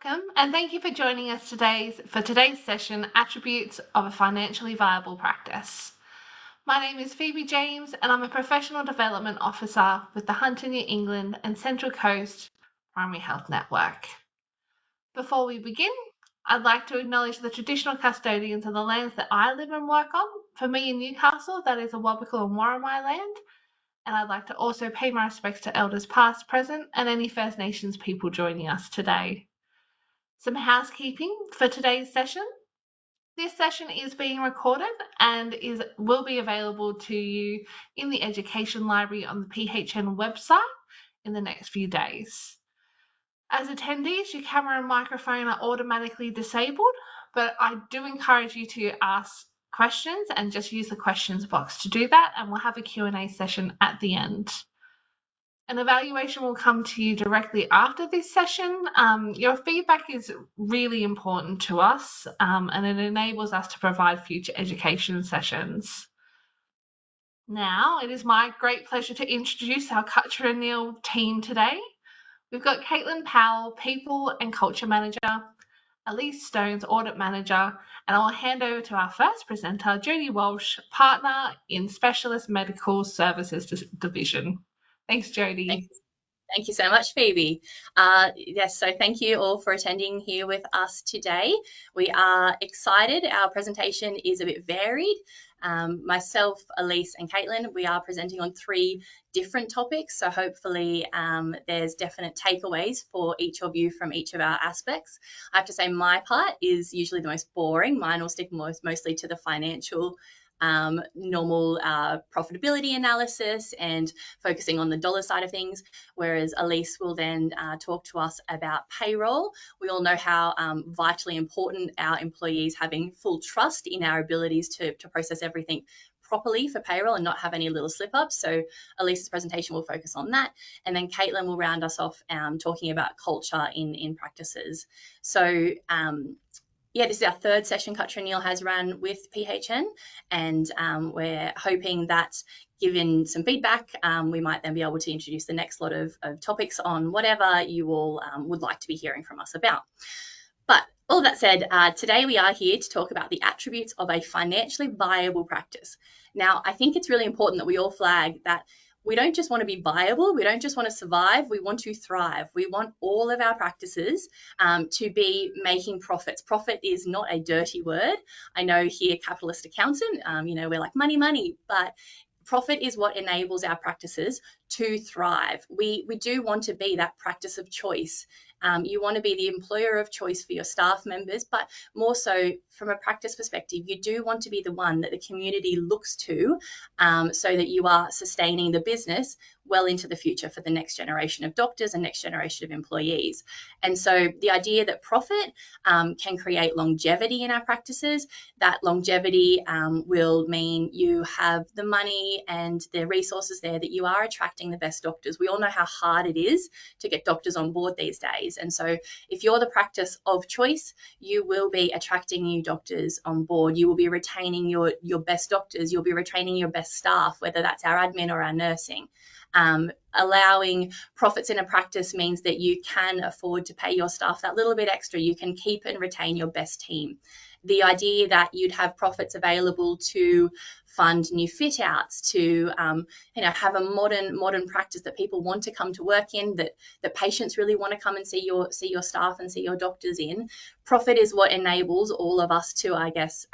Welcome, and thank you for joining us for today's session, Attributes of a Financially Viable Practice. My name is Phoebe James, and I'm a Professional Development Officer with the Hunter New England and Central Coast Primary Health Network. Before we begin, I'd like to acknowledge the traditional custodians of the lands that I live and work on. For me in Newcastle, that is the Awabakal and Worimi land. And I'd like to also pay my respects to elders past, present, and any First Nations people joining us today. Some housekeeping for today's session. This session is being recorded and will be available to you in the Education Library on the PHN website in the next few days. As attendees, your camera and microphone are automatically disabled, but I do encourage you to ask questions and just use the questions box to do that, and we'll have a Q&A session at the end. An evaluation will come to you directly after this session. Your feedback is really important to us, and it enables us to provide future education sessions. Now, it is my great pleasure to introduce our Cutcher & Neal team today. We've got Caitlin Powell, People and Culture Manager, Elise Stones, Audit Manager, and I'll hand over to our first presenter, Jodie Walsh, Partner in Specialist Medical Services Division. Thanks, Jodie. Thank you so much, Phoebe. Yes, so thank you all for attending here with us today. We are excited. Our presentation is a bit varied. Myself, Elise and Caitlin, we are presenting on 3 different topics. So hopefully there's definite takeaways for each of you from each of our aspects. I have to say my part is usually the most boring. Mine will stick mostly to the financial normal profitability analysis and focusing on the dollar side of things, whereas Elise will then talk to us about payroll. We all know how vitally important our employees having full trust in our abilities to process everything properly for payroll and not have any little slip-ups. So Elise's presentation will focus on that. And then Caitlin will round us off talking about culture in practices. So yeah, this is our 3rd session Cutcher & Neal has run with PHN, and we're hoping that given some feedback, we might then be able to introduce the next lot of topics on whatever you all would like to be hearing from us about. But all that said, today we are here to talk about the attributes of a financially viable practice. Now, I think it's really important that we all flag that we don't just want to be viable, we don't just want to survive, we want to thrive. We want all of our practices to be making profits. Profit is not a dirty word. I know here, capitalist accountant, we're like money, but profit is what enables our practices to thrive. We do want to be that practice of choice. You want to be the employer of choice for your staff members, but more so from a practice perspective, you do want to be the one that the community looks to so that you are sustaining the business well into the future for the next generation of doctors and next generation of employees. And so the idea that profit can create longevity in our practices, that longevity will mean you have the money and the resources there that you are attracting the best doctors. We all know how hard it is to get doctors on board these days. And so if you're the practice of choice, you will be attracting new doctors on board. You will be retaining your best doctors. You'll be retaining your best staff, whether that's our admin or our nursing. Allowing profits in a practice means that you can afford to pay your staff that little bit extra. You can keep and retain your best team. The idea that you'd have profits available to fund new fit outs, to have a modern practice that people want to come to work in, that patients really want to come and see your staff and see your doctors in. Profit is what enables all of us to, I guess,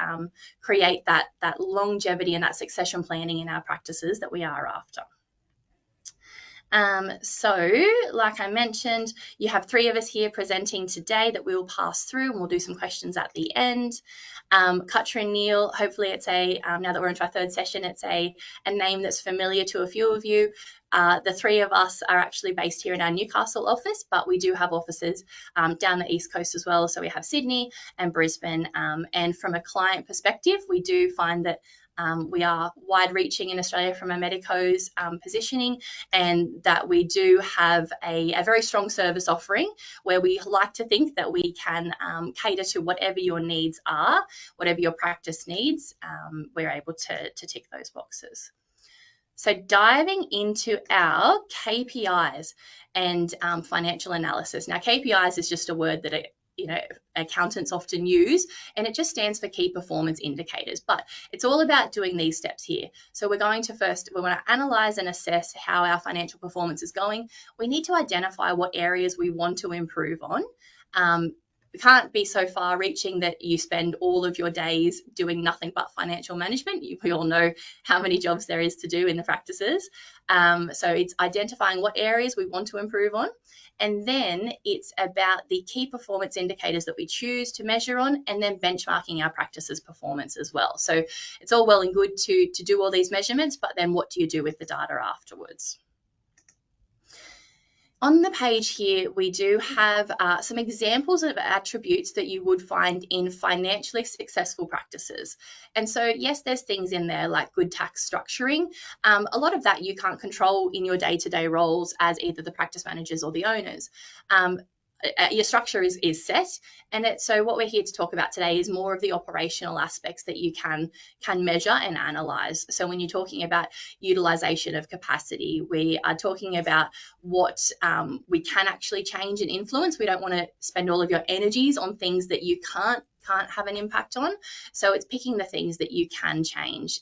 create that longevity and that succession planning in our practices that we are after. So, like I mentioned, you have 3 of us here presenting today that we will pass through, and we'll do some questions at the end. Cutcher & Neal, hopefully it's now that we're into our 3rd session, it's a name that's familiar to a few of you. The 3 of us are actually based here in our Newcastle office, but we do have offices down the East Coast as well. So we have Sydney and Brisbane. And from a client perspective, we do find that we are wide-reaching in Australia from a medico's positioning, and that we do have a very strong service offering where we like to think that we can cater to whatever your needs are, whatever your practice needs. We're able to tick those boxes. So diving into our KPIs and financial analysis. Now, KPIs is just a word that accountants often use, and it just stands for key performance indicators, but it's all about doing these steps here. So we want to analyze and assess how our financial performance is going. We need to identify what areas we want to improve on. We can't be so far reaching that you spend all of your days doing nothing but financial management. We all know how many jobs there is to do in the practices. So it's identifying what areas we want to improve on. And then it's about the key performance indicators that we choose to measure on, and then benchmarking our practice's performance as well. So it's all well and good to do all these measurements, but then what do you do with the data afterwards? On the page here, we do have some examples of attributes that you would find in financially successful practices. And so, yes, there's things in there like good tax structuring. A lot of that you can't control in your day-to-day roles as either the practice managers or the owners. Your structure is set, and so what we're here to talk about today is more of the operational aspects that you can measure and analyze. So when you're talking about utilization of capacity, we are talking about what we can actually change and influence. We don't want to spend all of your energies on things that you can't have an impact on. So it's picking the things that you can change.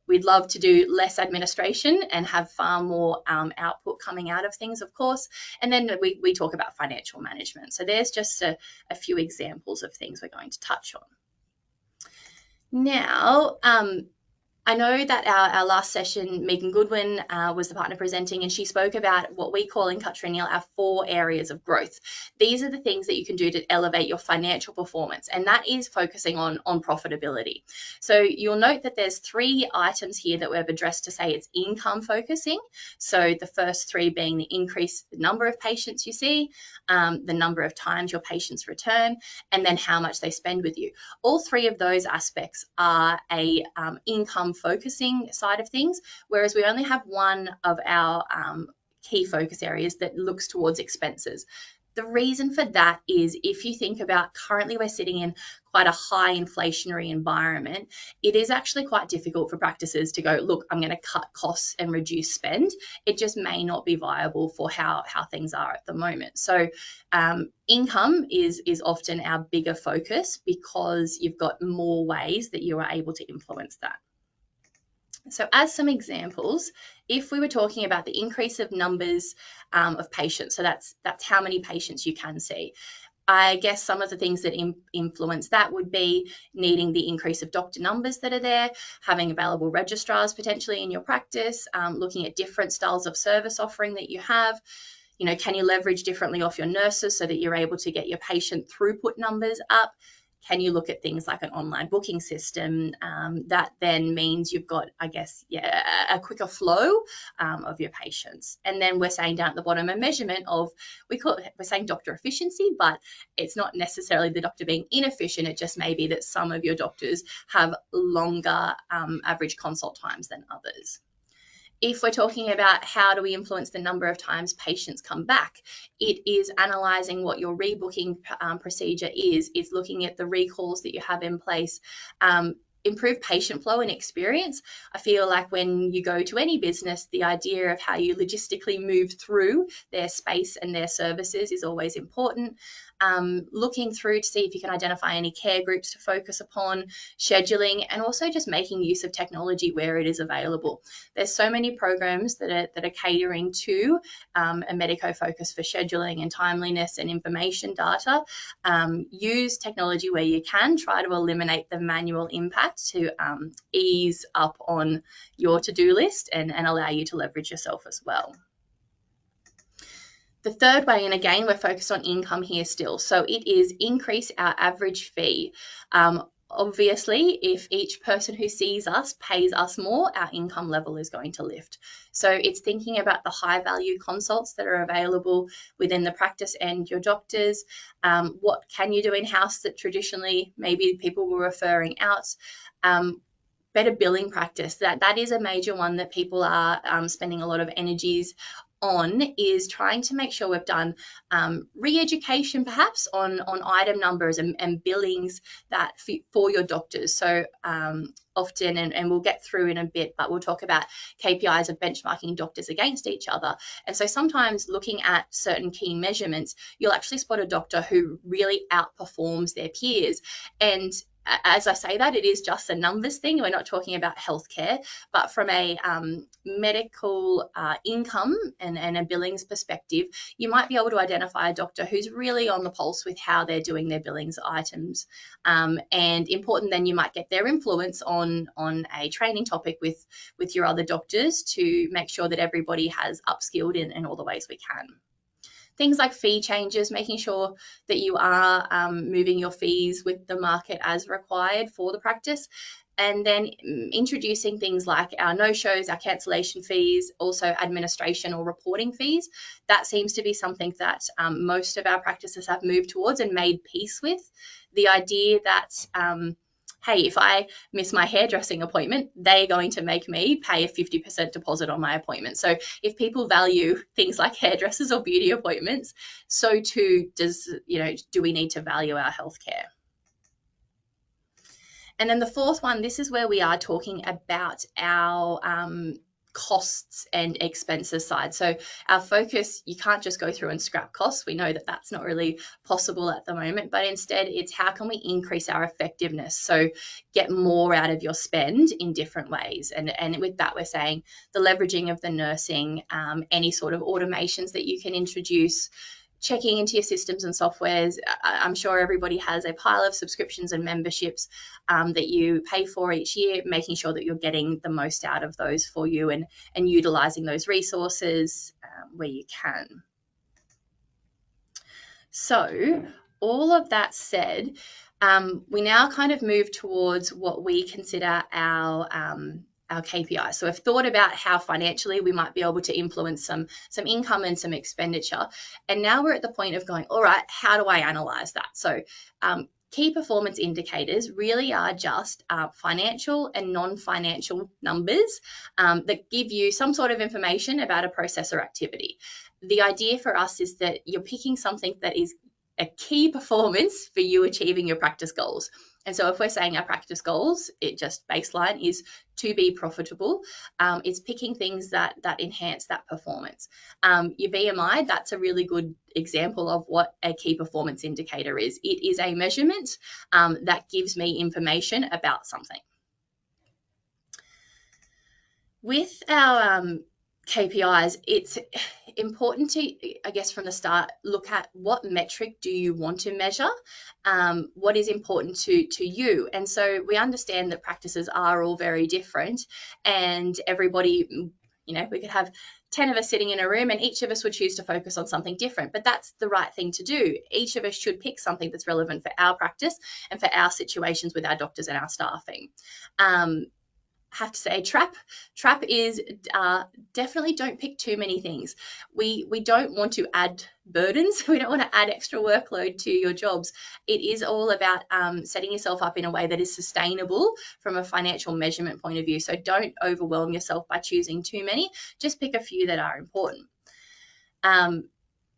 We'd love to do less administration and have far more output coming out of things, of course. And then we talk about financial management. So there's just a few examples of things we're going to touch on. Now, I know that our last session, Megan Goodwin was the partner presenting, and she spoke about what we call in Cut-Triennial our 4 areas of growth. These are the things that you can do to elevate your financial performance, and that is focusing on profitability. So you'll note that there's 3 items here that we've addressed to say it's income focusing. So the first 3 being the increase the number of patients you see, the number of times your patients return, and then how much they spend with you. All 3 of those aspects are a income focusing side of things, whereas we only have one of our key focus areas that looks towards expenses. The reason for that is if you think about currently we're sitting in quite a high inflationary environment, it is actually quite difficult for practices to go, look, I'm going to cut costs and reduce spend. It just may not be viable for how things are at the moment. So income is often our bigger focus because you've got more ways that you are able to influence that. So as some examples, if we were talking about the increase of numbers of patients, so that's how many patients you can see. I guess some of the things that influence that would be needing the increase of doctor numbers that are there, having available registrars potentially in your practice, looking at different styles of service offering that you have. You know, can you leverage differently off your nurses so that you're able to get your patient throughput numbers up? Can you look at things like an online booking system that then means you've got, I guess, a quicker flow of your patients? And then we're saying down at the bottom a measurement of, we're saying doctor efficiency, but it's not necessarily the doctor being inefficient. It just may be that some of your doctors have longer average consult times than others. If we're talking about how do we influence the number of times patients come back, it is analysing what your rebooking procedure is looking at the recalls that you have in place, improve patient flow and experience. I feel like when you go to any business, the idea of how you logistically move through their space and their services is always important. Looking through to see if you can identify any care groups to focus upon, scheduling, and also just making use of technology where it is available. There's so many programs that are catering to a medico focus for scheduling and timeliness and information data. Use technology where you can, try to eliminate the manual impact to ease up on your to-do list and allow you to leverage yourself as well. The third way, and again, we're focused on income here still, so it is increase our average fee. Obviously, if each person who sees us pays us more, our income level is going to lift. So it's thinking about the high value consults that are available within the practice and your doctors. What can you do in-house that traditionally maybe people were referring out? Better billing practice, that is a major one that people are spending a lot of energies on is trying to make sure we've done re-education perhaps on item numbers and billings that for your doctors. So often, and we'll get through in a bit, but we'll talk about KPIs of benchmarking doctors against each other. And so sometimes looking at certain key measurements, you'll actually spot a doctor who really outperforms their peers. And as I say that, it is just a numbers thing. We're not talking about healthcare, but from a medical income and a billings perspective, you might be able to identify a doctor who's really on the pulse with how they're doing their billings items. And important, then you might get their influence on a training topic with your other doctors to make sure that everybody has upskilled in all the ways we can. Things like fee changes, making sure that you are moving your fees with the market as required for the practice. And then introducing things like our no-shows, our cancellation fees, also administration or reporting fees. That seems to be something that most of our practices have moved towards and made peace with. The idea that hey, if I miss my hairdressing appointment, they're going to make me pay a 50% deposit on my appointment. So if people value things like hairdressers or beauty appointments, so too do we need to value our healthcare. And then the fourth one, this is where we are talking about our costs and expenses side. So our focus, you can't just go through and scrap costs. We know that that's not really possible at the moment, but instead it's how can we increase our effectiveness? So get more out of your spend in different ways. And with that, we're saying the leveraging of the nursing, any sort of automations that you can introduce, checking into your systems and softwares. I'm sure everybody has a pile of subscriptions and memberships that you pay for each year, making sure that you're getting the most out of those for you and utilizing those resources where you can. So all of that said, we now kind of move towards what we consider our KPI. So I've thought about how financially we might be able to influence some income and some expenditure. And now we're at the point of going, all right, how do I analyze that? So key performance indicators really are just financial and non-financial numbers that give you some sort of information about a process or activity. The idea for us is that you're picking something that is a key performance for you achieving your practice goals. And so if we're saying our practice goals, it just baseline is to be profitable. It's picking things that enhance that performance. Your BMI, that's a really good example of what a key performance indicator is. It is a measurement that gives me information about something. With our KPIs, it's important to, I guess, from the start, look at what metric do you want to measure, what is important to you. And so we understand that practices are all very different, and everybody, we could have 10 of us sitting in a room and each of us would choose to focus on something different, but that's the right thing to do. Each of us should pick something that's relevant for our practice and for our situations with our doctors and our staffing. Have to say trap is definitely don't pick too many things. We don't want to add burdens. We don't want to add extra workload to your jobs. It is all about setting yourself up in a way that is sustainable from a financial measurement point of view. So don't overwhelm yourself by choosing too many. Just pick a few that are important.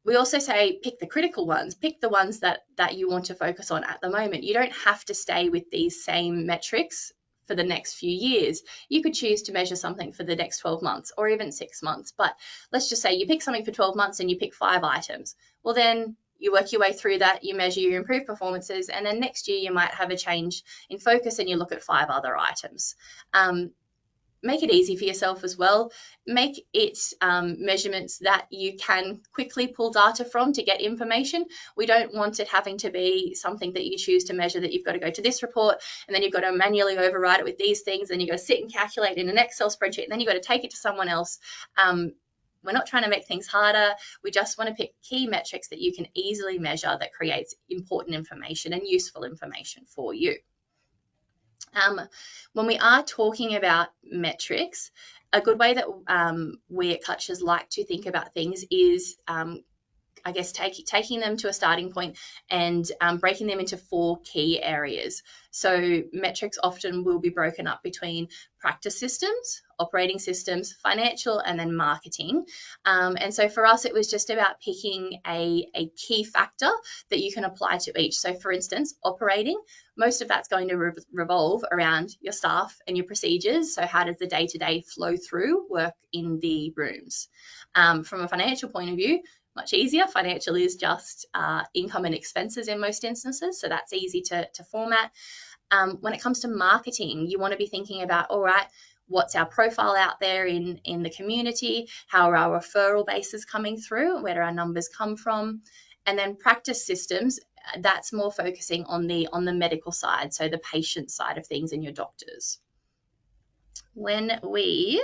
We also say pick the critical ones, pick the ones that you want to focus on at the moment. You don't have to stay with these same metrics for the next few years. You could choose to measure something for the next 12 months or even 6 months. But let's just say you pick something for 12 months and you pick 5 items. Well, then you work your way through that, you measure your improved performances, and then next year you might have a change in focus and you look at 5 other items. Make it easy for yourself as well. Make it measurements that you can quickly pull data from to get information. We don't want it having to be something that you choose to measure that you've got to go to this report and then you've got to manually override it with these things and you've got to sit and calculate in an Excel spreadsheet and then you've got to take it to someone else. We're not trying to make things harder. We just want to pick key metrics that you can easily measure that creates important information and useful information for you. When we are talking about metrics, a good way that we at Clutches like to think about things is, I guess, taking them to a starting point and breaking them into 4 key areas. So metrics often will be broken up between practice systems, operating systems, financial, and then marketing. And so for us, it was just about picking a key factor that you can apply to each. So for instance, operating, most of that's going to revolve around your staff and your procedures. So how does the day-to-day flow through work in the rooms? From a financial point of view, much easier. Financial is just income and expenses in most instances, so that's easy to format. When it comes to marketing, you want to be thinking about, all right, what's our profile out there in the community? How are our referral bases coming through? Where do our numbers come from? And then practice systems, that's more focusing on the medical side, so the patient side of things and your doctors. When we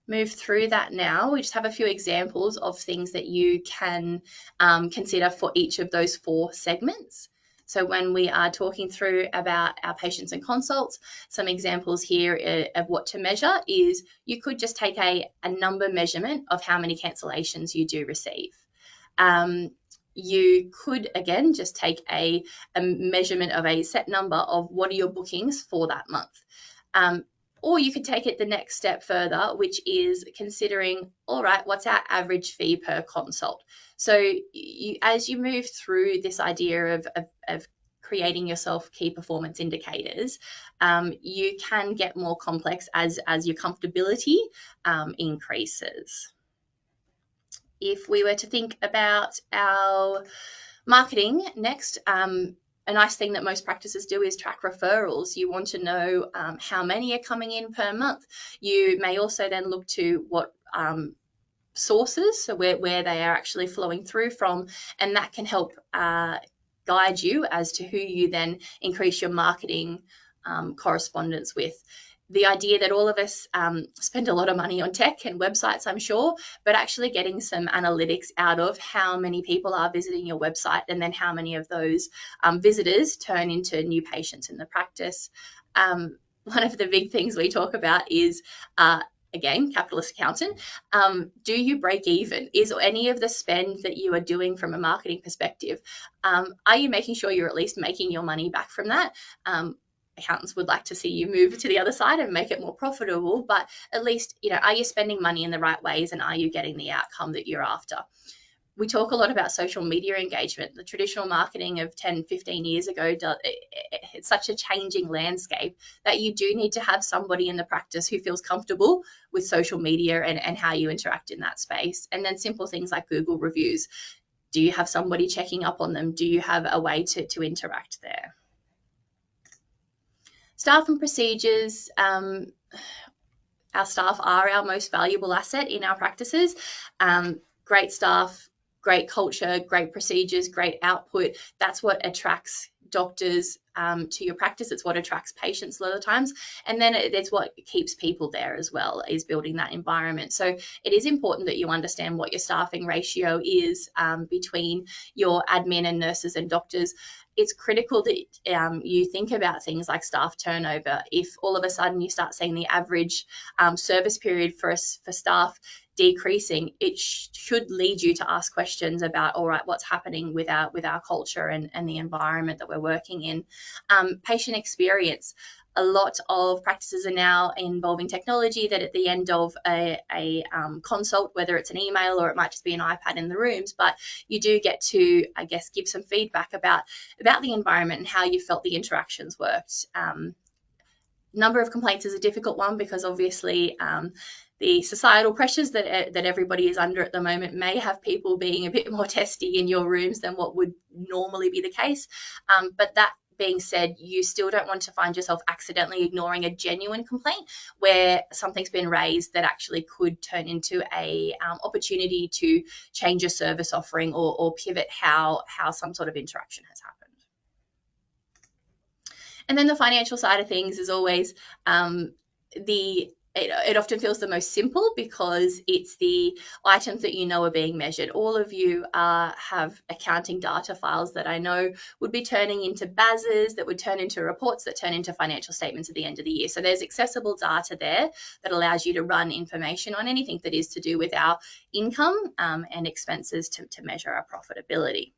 move through that now, we just have a few examples of things that you can consider for each of those 4 segments. So when we are talking through about our patients and consults, some examples here of what to measure is you could just take a number measurement of how many cancellations you do receive. You could, again, just take a measurement of a set number of what are your bookings for that month. Or you could take it the next step further, which is considering, all right, what's our average fee per consult? So as you move through this idea of creating yourself key performance indicators, you can get more complex as your comfortability increases. If we were to think about our marketing next, a nice thing that most practices do is track referrals. You want to know how many are coming in per month. You may also then look to what sources, so where they are actually flowing through from, and that can help guide you as to who you then increase your marketing correspondence with. The idea that all of us spend a lot of money on tech and websites, I'm sure, but actually getting some analytics out of how many people are visiting your website and then how many of those visitors turn into new patients in the practice. One of the big things we talk about is, again, capitalist accountant, do you break even? Is any of the spend that you are doing from a marketing perspective, are you making sure you're at least making your money back from that? Accountants would like to see you move to the other side and make it more profitable, but at least, are you spending money in the right ways and are you getting the outcome that you're after? We talk a lot about social media engagement. The traditional marketing of 10, 15 years ago, it's such a changing landscape that you do need to have somebody in the practice who feels comfortable with social media and how you interact in that space. And then simple things like Google reviews. Do you have somebody checking up on them? Do you have a way to interact there? Staff and procedures. Our staff are our most valuable asset in our practices. Great staff, great culture, great procedures, great output. That's what attracts doctors to your practice. It's what attracts patients a lot of times. And then it's what keeps people there as well, is building that environment. So it is important that you understand what your staffing ratio is between your admin and nurses and doctors. It's critical that you think about things like staff turnover. If all of a sudden you start seeing the average service period for staff decreasing, it should lead you to ask questions about, all right, what's happening with our culture and the environment that we're working in. Patient experience. A lot of practices are now involving technology that at the end of a consult, whether it's an email or it might just be an iPad in the rooms, but you do get to, I guess, give some feedback about the environment and how you felt the interactions worked. Number of complaints is a difficult one because obviously the societal pressures that everybody is under at the moment may have people being a bit more testy in your rooms than what would normally be the case. But that being said, you still don't want to find yourself accidentally ignoring a genuine complaint where something's been raised that actually could turn into a opportunity to change your service offering or pivot how some sort of interaction has happened. And then the financial side of things is always it often feels the most simple because it's the items that you know are being measured. All of you have accounting data files that I know would be turning into BASs, that would turn into reports, that turn into financial statements at the end of the year. So there's accessible data there that allows you to run information on anything that is to do with our income and expenses to measure our profitability.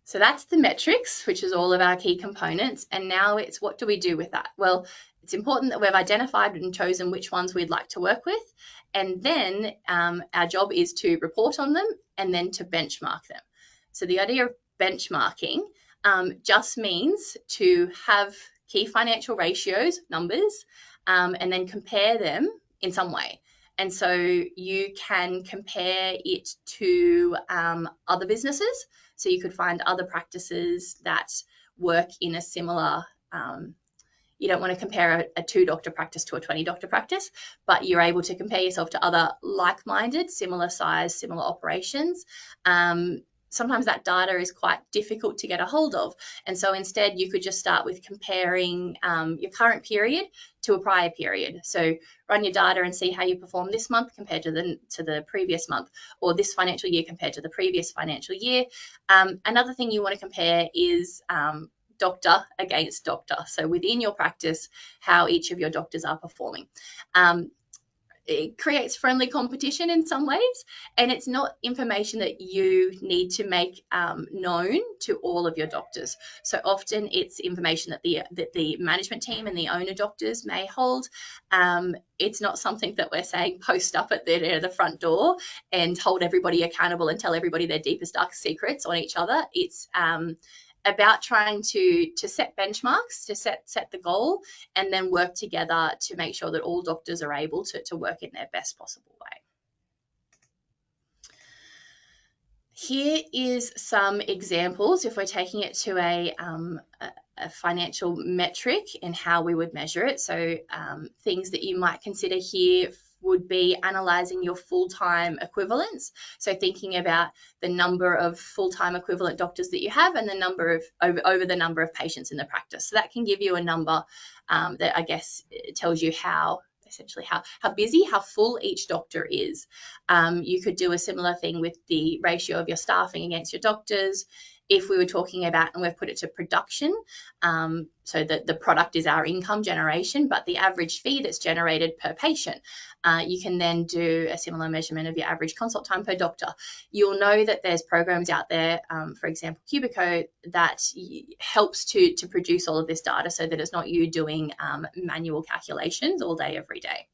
So that's the metrics, which is all of our key components. And now it's what do we do with that? Well, it's important that we've identified and chosen which ones we'd like to work with, and then our job is to report on them and then to benchmark them. So the idea of benchmarking just means to have key financial ratios, numbers, and then compare them in some way. And so you can compare it to other businesses. So you could find other practices that work in a similar, you don't want to compare a 2-doctor practice to a 20-doctor practice, but you're able to compare yourself to other like-minded, similar size, similar operations. Sometimes that data is quite difficult to get a hold of. And so instead you could just start with comparing your current period to a prior period. So run your data and see how you perform this month compared to the previous month, or this financial year compared to the previous financial year. Another thing you want to compare is doctor against doctor. So within your practice, how each of your doctors are performing. It creates friendly competition in some ways, and it's not information that you need to make known to all of your doctors. So often it's information that the management team and the owner doctors may hold. It's not something that we're saying post up at the front door and hold everybody accountable and tell everybody their deepest, darkest secrets on each other. It's about trying to set benchmarks, to set the goal, and then work together to make sure that all doctors are able to work in their best possible way. Here is some examples if we're taking it to a financial metric and how we would measure it. So things that you might consider here would be analyzing your full-time equivalents. So thinking about the number of full-time equivalent doctors that you have and the number of over the number of patients in the practice. So that can give you a number that I guess tells you how busy, how full each doctor is. You could do a similar thing with the ratio of your staffing against your doctors. If we were talking about, and we've put it to production, so that the product is our income generation, but the average fee that's generated per patient, you can then do a similar measurement of your average consult time per doctor. You'll know that there's programs out there, for example, Cubico, that helps to produce all of this data so that it's not you doing manual calculations all day, every day.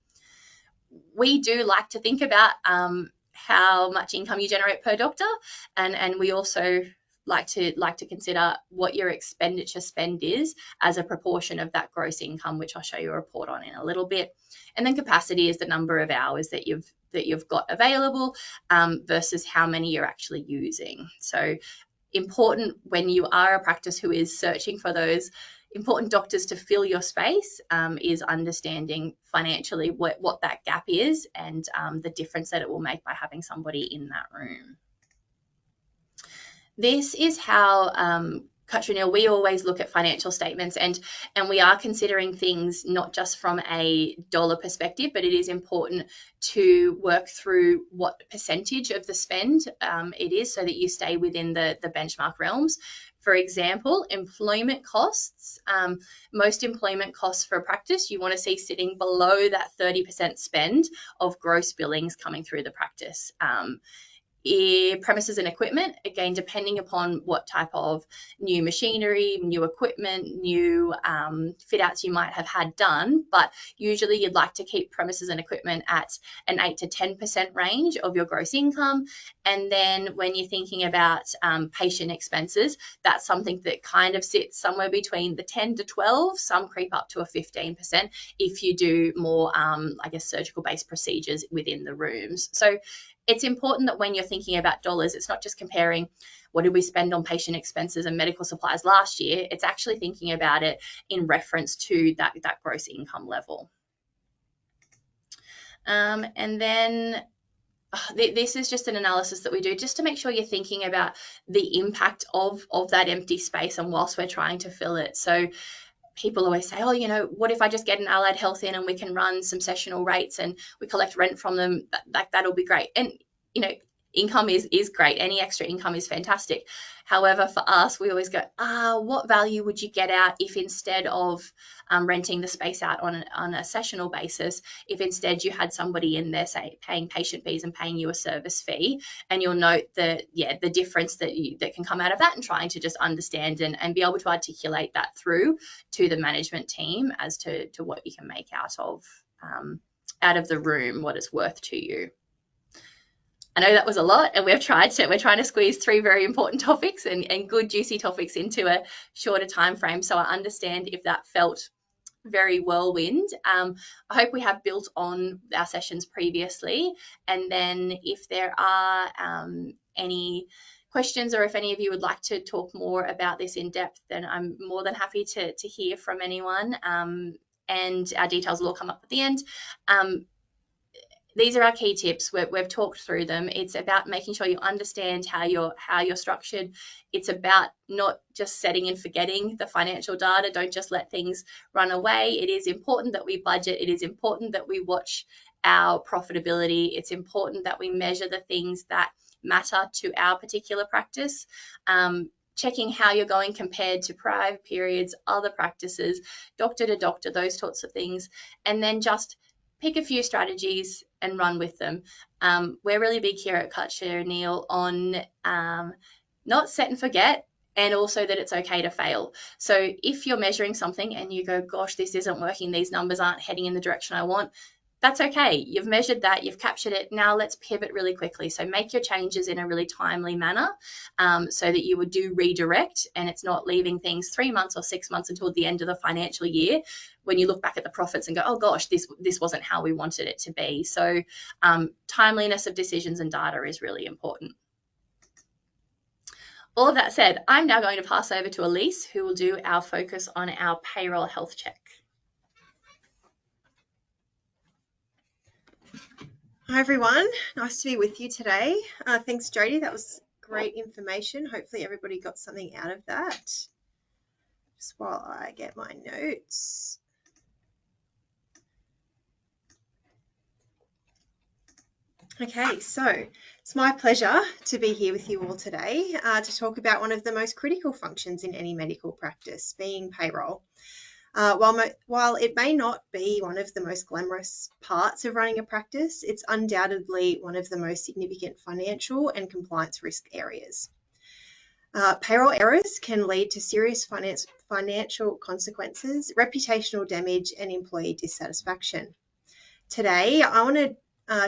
We do like to think about how much income you generate per doctor, and we also like to consider what your expenditure spend is as a proportion of that gross income, which I'll show you a report on in a little bit. And then capacity is the number of hours that you've got available versus how many you're actually using. So important when you are a practice who is searching for those important doctors to fill your space is understanding financially what that gap is and the difference that it will make by having somebody in that room. This is how Cutronil, we always look at financial statements, and we are considering things not just from a dollar perspective, but it is important to work through what percentage of the spend it is so that you stay within the benchmark realms. For example, employment costs, most employment costs for a practice, you want to see sitting below that 30% spend of gross billings coming through the practice. Premises and equipment, again, depending upon what type of new machinery, new equipment, new fit outs you might have had done, but usually you'd like to keep premises and equipment at an 8 to 10% range of your gross income. And then when you're thinking about patient expenses, that's something that kind of sits somewhere between the 10 to 12, some creep up to a 15% if you do more, I guess, surgical-based procedures within the rooms. So it's important that when you're thinking about dollars, it's not just comparing what did we spend on patient expenses and medical supplies last year. It's actually thinking about it in reference to that gross income level. And then this is just an analysis that we do just to make sure you're thinking about the impact of that empty space and whilst we're trying to fill it. So people always say, oh, what if I just get an allied health in and we can run some sessional rates and we collect rent from them, that'll be great. And, income is great. Any extra income is fantastic. However, for us, we always go, what value would you get out if instead of renting the space out on a sessional basis, if instead you had somebody in there, say, paying patient fees and paying you a service fee, and you'll note the difference that can come out of that, and trying to just understand and be able to articulate that through to the management team as to what you can make out of the room, what it's worth to you. I know that was a lot, and we're trying to squeeze 3 very important topics and good juicy topics into a shorter time frame. So I understand if that felt very whirlwind. I hope we have built on our sessions previously, and then if there are any questions, or if any of you would like to talk more about this in depth, then I'm more than happy to hear from anyone, and our details will all come up at the end. These are our key tips. We've talked through them. It's about making sure you understand how you're structured. It's about not just setting and forgetting the financial data. Don't just let things run away. It is important that we budget. It is important that we watch our profitability. It's important that we measure the things that matter to our particular practice. Checking how you're going compared to prior periods, other practices, doctor to doctor, those sorts of things. And then just pick a few strategies and run with them. We're really big here at Cutshare O'Neill on not set and forget, and also that it's okay to fail. So if you're measuring something and you go, gosh, this isn't working, these numbers aren't heading in the direction I want, that's okay. You've measured that, you've captured it. Now let's pivot really quickly. So make your changes in a really timely manner, so that you would do redirect, and it's not leaving things 3 months or 6 months until the end of the financial year when you look back at the profits and go, oh gosh, this wasn't how we wanted it to be. So timeliness of decisions and data is really important. All of that said, I'm now going to pass over to Elise, who will do our focus on our payroll health check. Hi everyone, nice to be with you today. Thanks Jodie, that was great information. Hopefully everybody got something out of that. Just while I get my notes. Okay, so it's my pleasure to be here with you all today to talk about one of the most critical functions in any medical practice, being payroll. While it may not be one of the most glamorous parts of running a practice, it's undoubtedly one of the most significant financial and compliance risk areas. Payroll errors can lead to serious financial consequences, reputational damage, and employee dissatisfaction. Today, I want to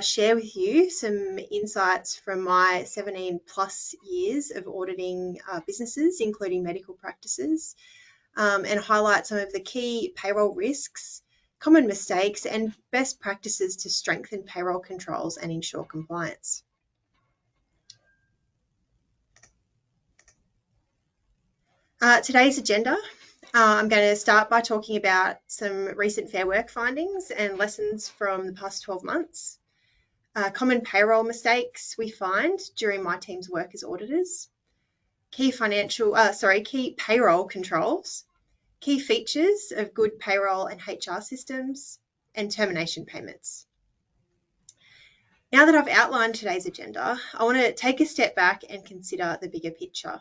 share with you some insights from my 17 plus years of auditing businesses, including medical practices, and highlight some of the key payroll risks, common mistakes, and best practices to strengthen payroll controls and ensure compliance. Today's agenda, I'm going to start by talking about some recent Fair Work findings and lessons from the past 12 months, common payroll mistakes we find during my team's work as auditors, key payroll controls, key features of good payroll and HR systems, and termination payments. Now that I've outlined today's agenda, I want to take a step back and consider the bigger picture.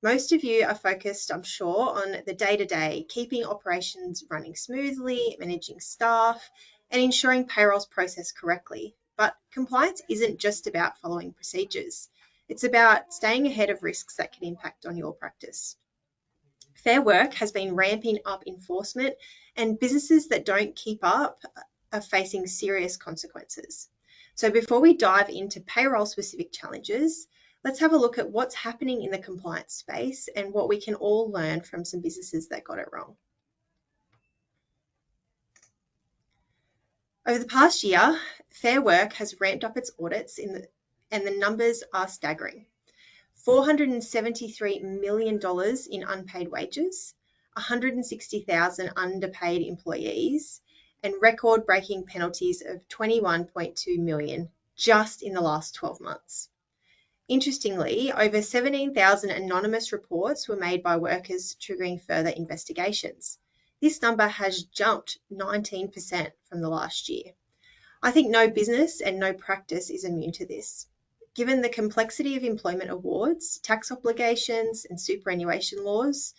Most of you are focused, I'm sure, on the day-to-day, keeping operations running smoothly, managing staff, and ensuring payroll's processed correctly. But compliance isn't just about following procedures. It's about staying ahead of risks that can impact on your practice. Fair Work has been ramping up enforcement, and businesses that don't keep up are facing serious consequences. So before we dive into payroll-specific challenges, let's have a look at what's happening in the compliance space and what we can all learn from some businesses that got it wrong. Over the past year, Fair Work has ramped up its audits and the numbers are staggering. $473 million in unpaid wages, 160,000 underpaid employees, and record-breaking penalties of $21.2 million just in the last 12 months. Interestingly, over 17,000 anonymous reports were made by workers, triggering further investigations. This number has jumped 19% from the last year. I think no business and no practice is immune to this. given the complexity of employment awards, tax obligations, and superannuation laws,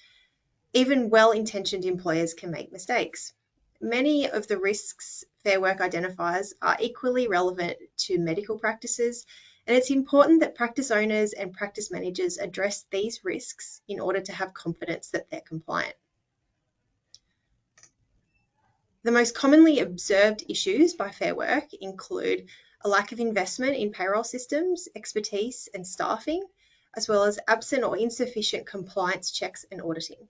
even well-intentioned employers can make mistakes. Many of the risks Fair Work identifies are equally relevant to medical practices, and it's important that practice owners and practice managers address these risks in order to have confidence that they're compliant. The most commonly observed issues by Fair Work include a lack of investment in payroll systems, expertise, and staffing, as well as absent or insufficient compliance checks and auditing.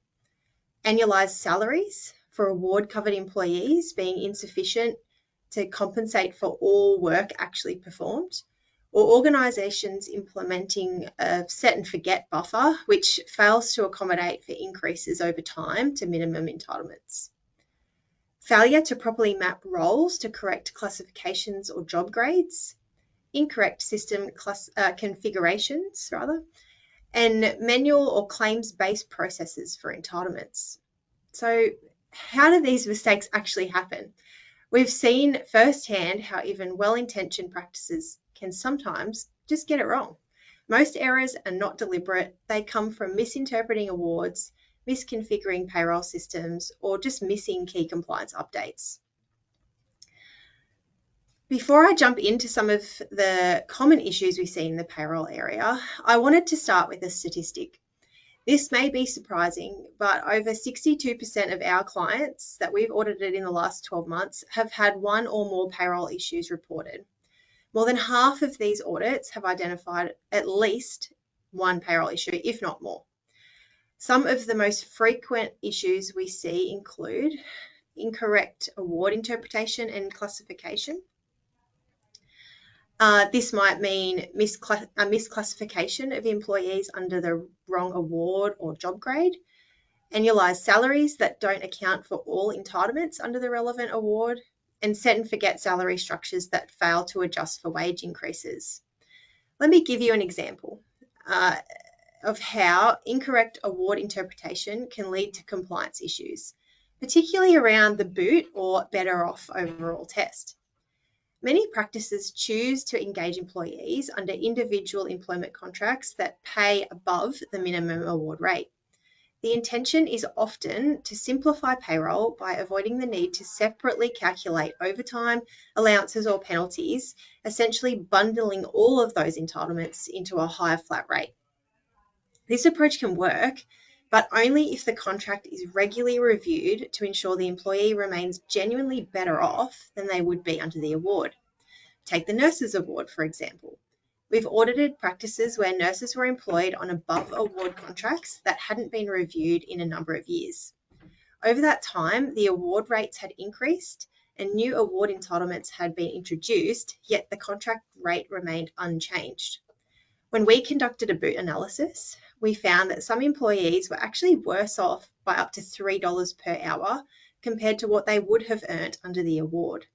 Annualised salaries for award-covered employees being insufficient to compensate for all work actually performed, or organisations implementing a set and forget buffer, which fails to accommodate for increases over time to minimum entitlements. Failure to properly map roles to correct classifications or job grades, incorrect system configurations, and manual or claims-based processes for entitlements. So how do these mistakes actually happen? We've seen firsthand how even well-intentioned practices can sometimes just get it wrong. Most errors are not deliberate. They come from misinterpreting awards, misconfiguring payroll systems, or just missing key compliance updates. Before I jump into some of the common issues we see in the payroll area, I wanted to start with a statistic. This may be surprising, but over 62% of our clients that we've audited in the last 12 months have had one or more payroll issues reported. More than half of these audits have identified at least one payroll issue, if not more. Some of the most frequent issues we see include incorrect award interpretation and classification. This might mean a misclassification of employees under the wrong award or job grade, annualised salaries that don't account for all entitlements under the relevant award, and set and forget salary structures that fail to adjust for wage increases. Let me give you an example of how incorrect award interpretation can lead to compliance issues, particularly around the boot or better off overall test. Many practices choose to engage employees under individual employment contracts that pay above the minimum award rate. The intention is often to simplify payroll by avoiding the need to separately calculate overtime, allowances, or penalties, essentially bundling all of those entitlements into a higher flat rate. This approach can work, but only if the contract is regularly reviewed to ensure the employee remains genuinely better off than they would be under the award. Take the Nurses Award, for example. We've audited practices where nurses were employed on above award contracts that hadn't been reviewed in a number of years. Over that time, the award rates had increased and new award entitlements had been introduced, yet the contract rate remained unchanged. When we conducted a boot analysis, we found that some employees were actually worse off by up to $3 per hour compared to what they would have earned under the award.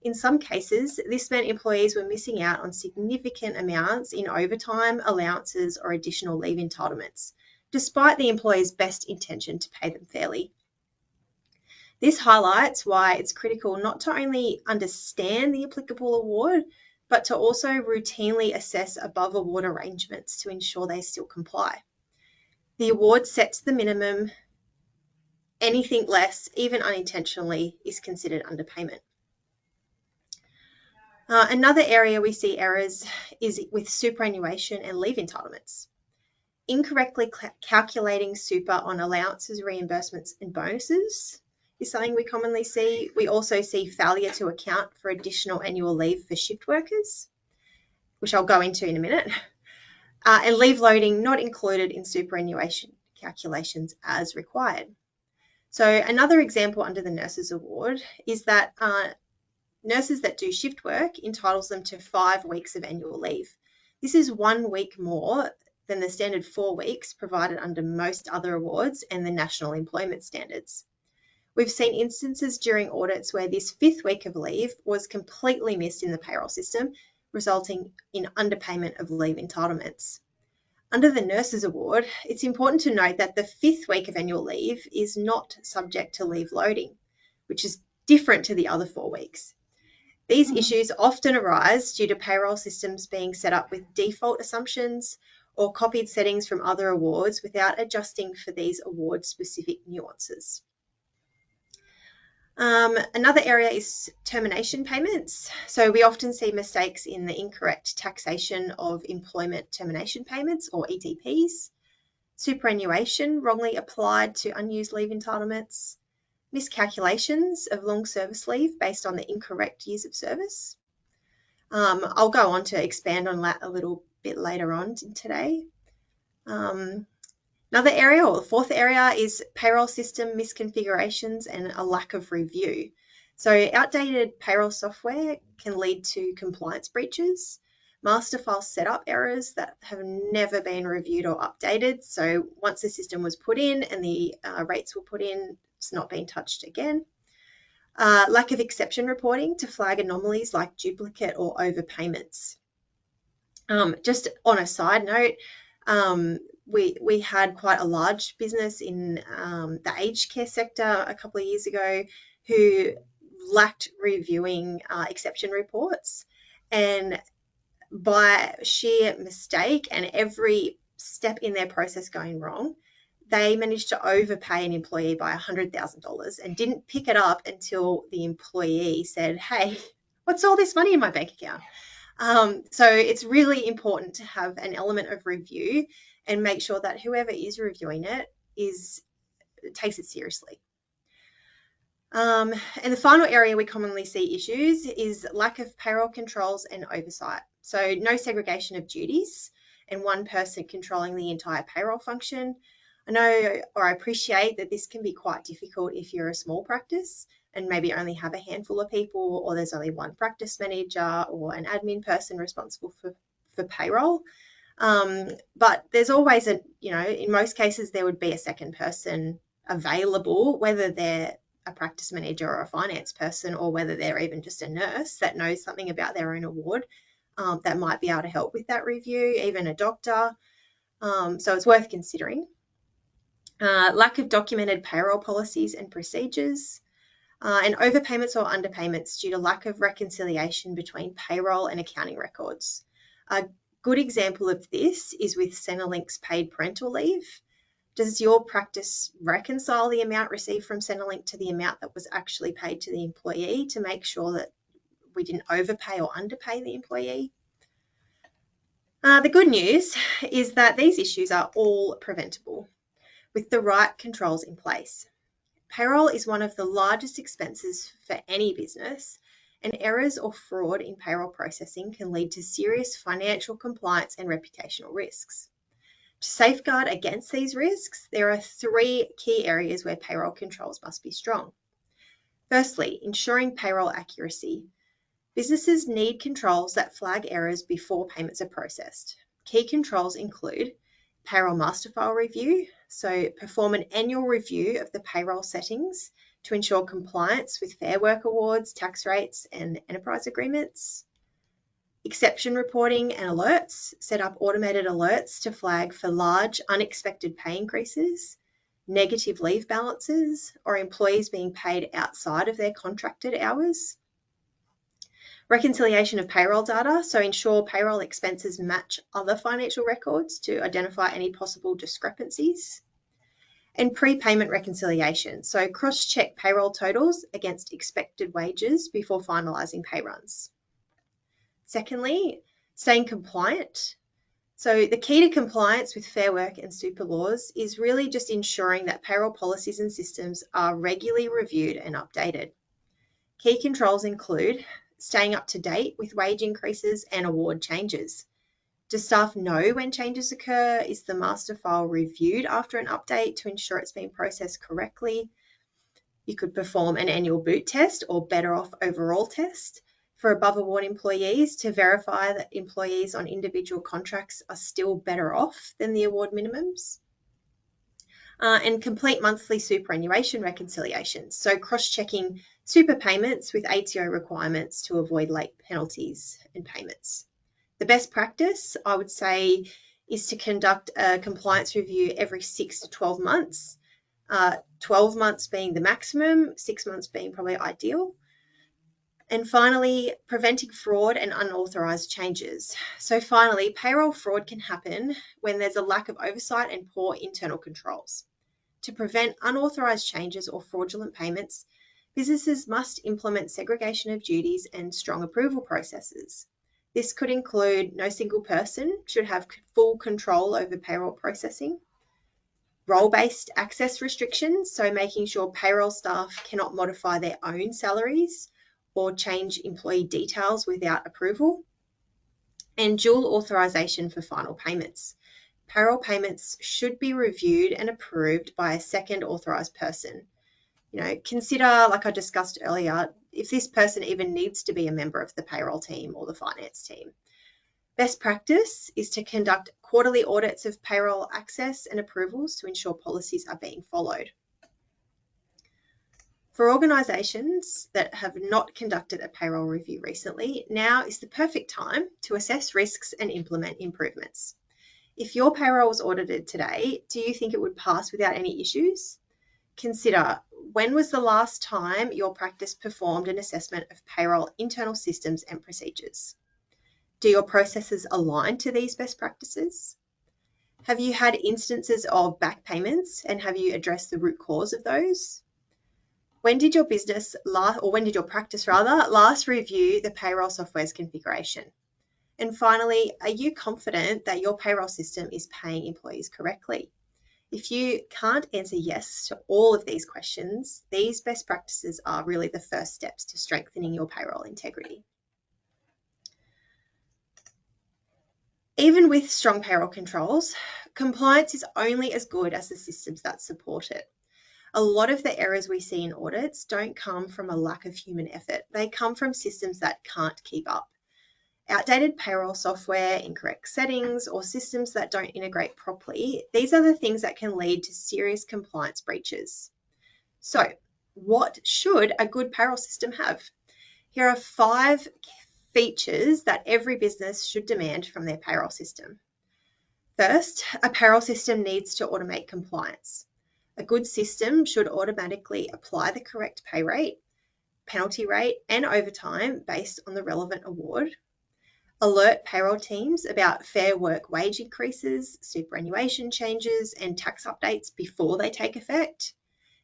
In some cases, this meant employees were missing out on significant amounts in overtime, allowances, or additional leave entitlements, despite the employer's best intention to pay them fairly. This highlights why it's critical not to only understand the applicable award, but to also routinely assess above award arrangements to ensure they still comply. The award sets the minimum. Anything less, even unintentionally, is considered underpayment. Another area we see errors is with superannuation and leave entitlements. Incorrectly calculating super on allowances, reimbursements, and bonuses is something we commonly see. We also see failure to account for additional annual leave for shift workers, which I'll go into in a minute, and leave loading not included in superannuation calculations as required. So another example under the Nurses Award is that nurses that do shift work entitles them to 5 weeks of annual leave. This is 1 week more than the standard 4 weeks provided under most other awards and the national employment standards. We've seen instances during audits where this 5th week of leave was completely missed in the payroll system, resulting in underpayment of leave entitlements. Under the Nurses Award, it's important to note that the 5th week of annual leave is not subject to leave loading, which is different to the other 4 weeks. These issues often arise due to payroll systems being set up with default assumptions or copied settings from other awards without adjusting for these award-specific nuances. Another area is termination payments. So we often see mistakes in the incorrect taxation of employment termination payments, or ETPs, superannuation wrongly applied to unused leave entitlements, miscalculations of long service leave based on the incorrect years of service. I'll go on to expand on that a little bit later on today. Another area, or the fourth area, is payroll system misconfigurations and a lack of review. So outdated payroll software can lead to compliance breaches, master file setup errors that have never been reviewed or updated. So once the system was put in and the rates were put in, it's not been touched again. Lack of exception reporting to flag anomalies like duplicate or overpayments. Just on a side note, we had quite a large business in the aged care sector a couple of years ago who lacked reviewing exception reports, and by sheer mistake and every step in their process going wrong, they managed to overpay an employee by $100,000 and didn't pick it up until the employee said, "Hey, what's all this money in my bank account?" So it's really important to have an element of review and make sure that whoever is reviewing it takes it seriously. And the final area we commonly see issues is lack of payroll controls and oversight. So no segregation of duties and one person controlling the entire payroll function. I know, or I appreciate that this can be quite difficult if you're a small practice and maybe only have a handful of people, or there's only one practice manager or an admin person responsible for payroll. But there's always in most cases, there would be a second person available, whether they're a practice manager or a finance person, or whether they're even just a nurse that knows something about their own award that might be able to help with that review, even a doctor. So it's worth considering. Lack of documented payroll policies and procedures, and overpayments or underpayments due to lack of reconciliation between payroll and accounting records. A good example of this is with Centrelink's paid parental leave. Does your practice reconcile the amount received from Centrelink to the amount that was actually paid to the employee to make sure that we didn't overpay or underpay the employee? The good news is that these issues are all preventable with the right controls in place. Payroll is one of the largest expenses for any business, and errors or fraud in payroll processing can lead to serious financial, compliance, and reputational risks. To safeguard against these risks, there are 3 key areas where payroll controls must be strong. Firstly, ensuring payroll accuracy. Businesses need controls that flag errors before payments are processed. Key controls include payroll master file review, so perform an annual review of the payroll settings to ensure compliance with Fair Work awards, tax rates, and enterprise agreements. Exception reporting and alerts, set up automated alerts to flag for large unexpected pay increases, negative leave balances, or employees being paid outside of their contracted hours. Reconciliation of payroll data, so ensure payroll expenses match other financial records to identify any possible discrepancies. And prepayment reconciliation, so cross-check payroll totals against expected wages before finalising pay runs. Secondly, staying compliant. So the key to compliance with Fair Work and super laws is really just ensuring that payroll policies and systems are regularly reviewed and updated. Key controls include staying up to date with wage increases and award changes. Do staff know when changes occur? Is the master file reviewed after an update to ensure it's been processed correctly? You could perform an annual boot test or better off overall test for above award employees to verify that employees on individual contracts are still better off than the award minimums. And complete monthly superannuation reconciliations, so cross-checking super payments with ATO requirements to avoid late penalties and payments. The best practice, I would say, is to conduct a compliance review every 6 to 12 months, 12 months being the maximum, 6 months being probably ideal. And finally, preventing fraud and unauthorised changes. So finally, payroll fraud can happen when there's a lack of oversight and poor internal controls. To prevent unauthorised changes or fraudulent payments, businesses must implement segregation of duties and strong approval processes. This could include no single person should have full control over payroll processing, role-based access restrictions, so making sure payroll staff cannot modify their own salaries or change employee details without approval, and dual authorisation for final payments. Payroll payments should be reviewed and approved by a second authorised person. Consider, like I discussed earlier, if this person even needs to be a member of the payroll team or the finance team. Best practice is to conduct quarterly audits of payroll access and approvals to ensure policies are being followed. For organisations that have not conducted a payroll review recently, now is the perfect time to assess risks and implement improvements. If your payroll was audited today, do you think it would pass without any issues? Consider, when was the last time your practice performed an assessment of payroll internal systems and procedures? Do your processes align to these best practices? Have you had instances of back payments, and have you addressed the root cause of those? When did your practice last review the payroll software's configuration? And finally, are you confident that your payroll system is paying employees correctly? If you can't answer yes to all of these questions, these best practices are really the first steps to strengthening your payroll integrity. Even with strong payroll controls, compliance is only as good as the systems that support it. A lot of the errors we see in audits don't come from a lack of human effort. They come from systems that can't keep up. Outdated payroll software, incorrect settings, or systems that don't integrate properly, these are the things that can lead to serious compliance breaches. So, what should a good payroll system have? Here are 5 features that every business should demand from their payroll system. First, a payroll system needs to automate compliance. A good system should automatically apply the correct pay rate, penalty rate, and overtime based on the relevant award. Alert payroll teams about fair work wage increases, superannuation changes, and tax updates before they take effect.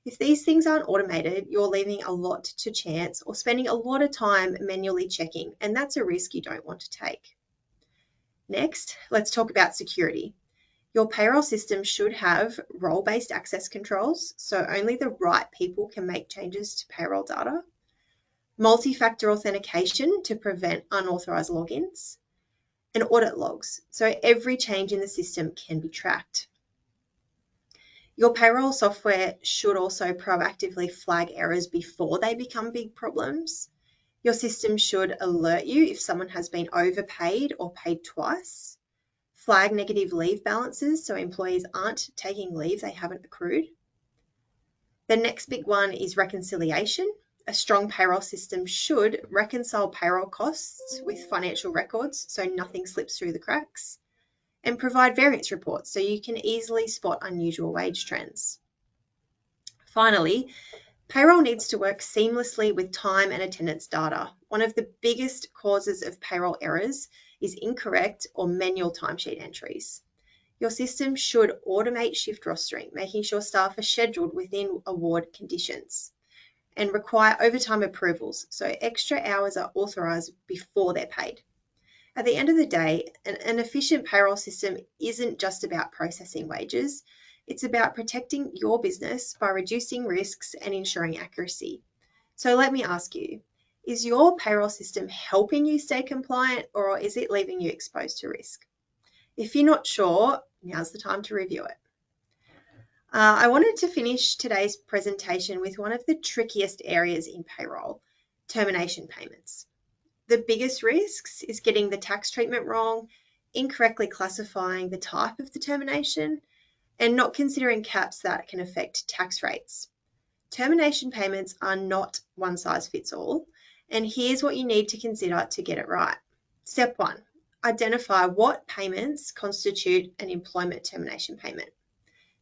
If these things aren't automated, you're leaving a lot to chance or spending a lot of time manually checking, and that's a risk you don't want to take. Next, let's talk about security. Your payroll system should have role-based access controls, so only the right people can make changes to payroll data. Multi-factor authentication to prevent unauthorized logins, and audit logs, so every change in the system can be tracked. Your payroll software should also proactively flag errors before they become big problems. Your system should alert you if someone has been overpaid or paid twice. Flag negative leave balances so employees aren't taking leave they haven't accrued. The next big one is reconciliation. A strong payroll system should reconcile payroll costs with financial records so nothing slips through the cracks, and provide variance reports so you can easily spot unusual wage trends. Finally, payroll needs to work seamlessly with time and attendance data. One of the biggest causes of payroll errors is incorrect or manual timesheet entries. Your system should automate shift rostering, making sure staff are scheduled within award conditions, and require overtime approvals, so extra hours are authorised before they're paid. At the end of the day, an efficient payroll system isn't just about processing wages, it's about protecting your business by reducing risks and ensuring accuracy. So let me ask you, is your payroll system helping you stay compliant, or is it leaving you exposed to risk? If you're not sure, now's the time to review it. I wanted to finish today's presentation with one of the trickiest areas in payroll, termination payments. The biggest risks is getting the tax treatment wrong, incorrectly classifying the type of the termination, and not considering caps that can affect tax rates. Termination payments are not one size fits all, and here's what you need to consider to get it right. Step 1, identify what payments constitute an employment termination payment.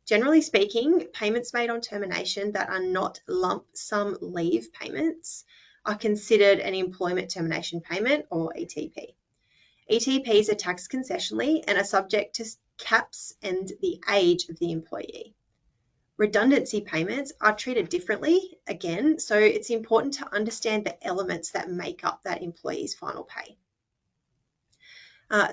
Generally speaking, payments made on termination that are not lump sum leave payments are considered an employment termination payment, or ETP. ETPs are taxed concessionally and are subject to caps and the age of the employee. Redundancy payments are treated differently, again, so it's important to understand the elements that make up that employee's final pay.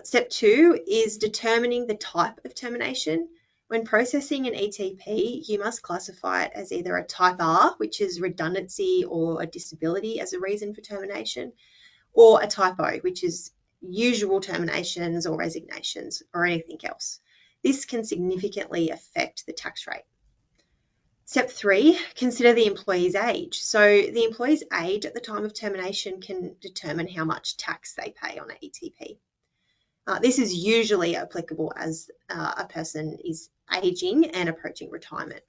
Step 2 is determining the type of termination. When processing an ETP, you must classify it as either a type R, which is redundancy or a disability as a reason for termination, or a type O, which is usual terminations or resignations or anything else. This can significantly affect the tax rate. Step 3, consider the employee's age. So the employee's age at the time of termination can determine how much tax they pay on an ETP. This is usually applicable as a person is aging and approaching retirement.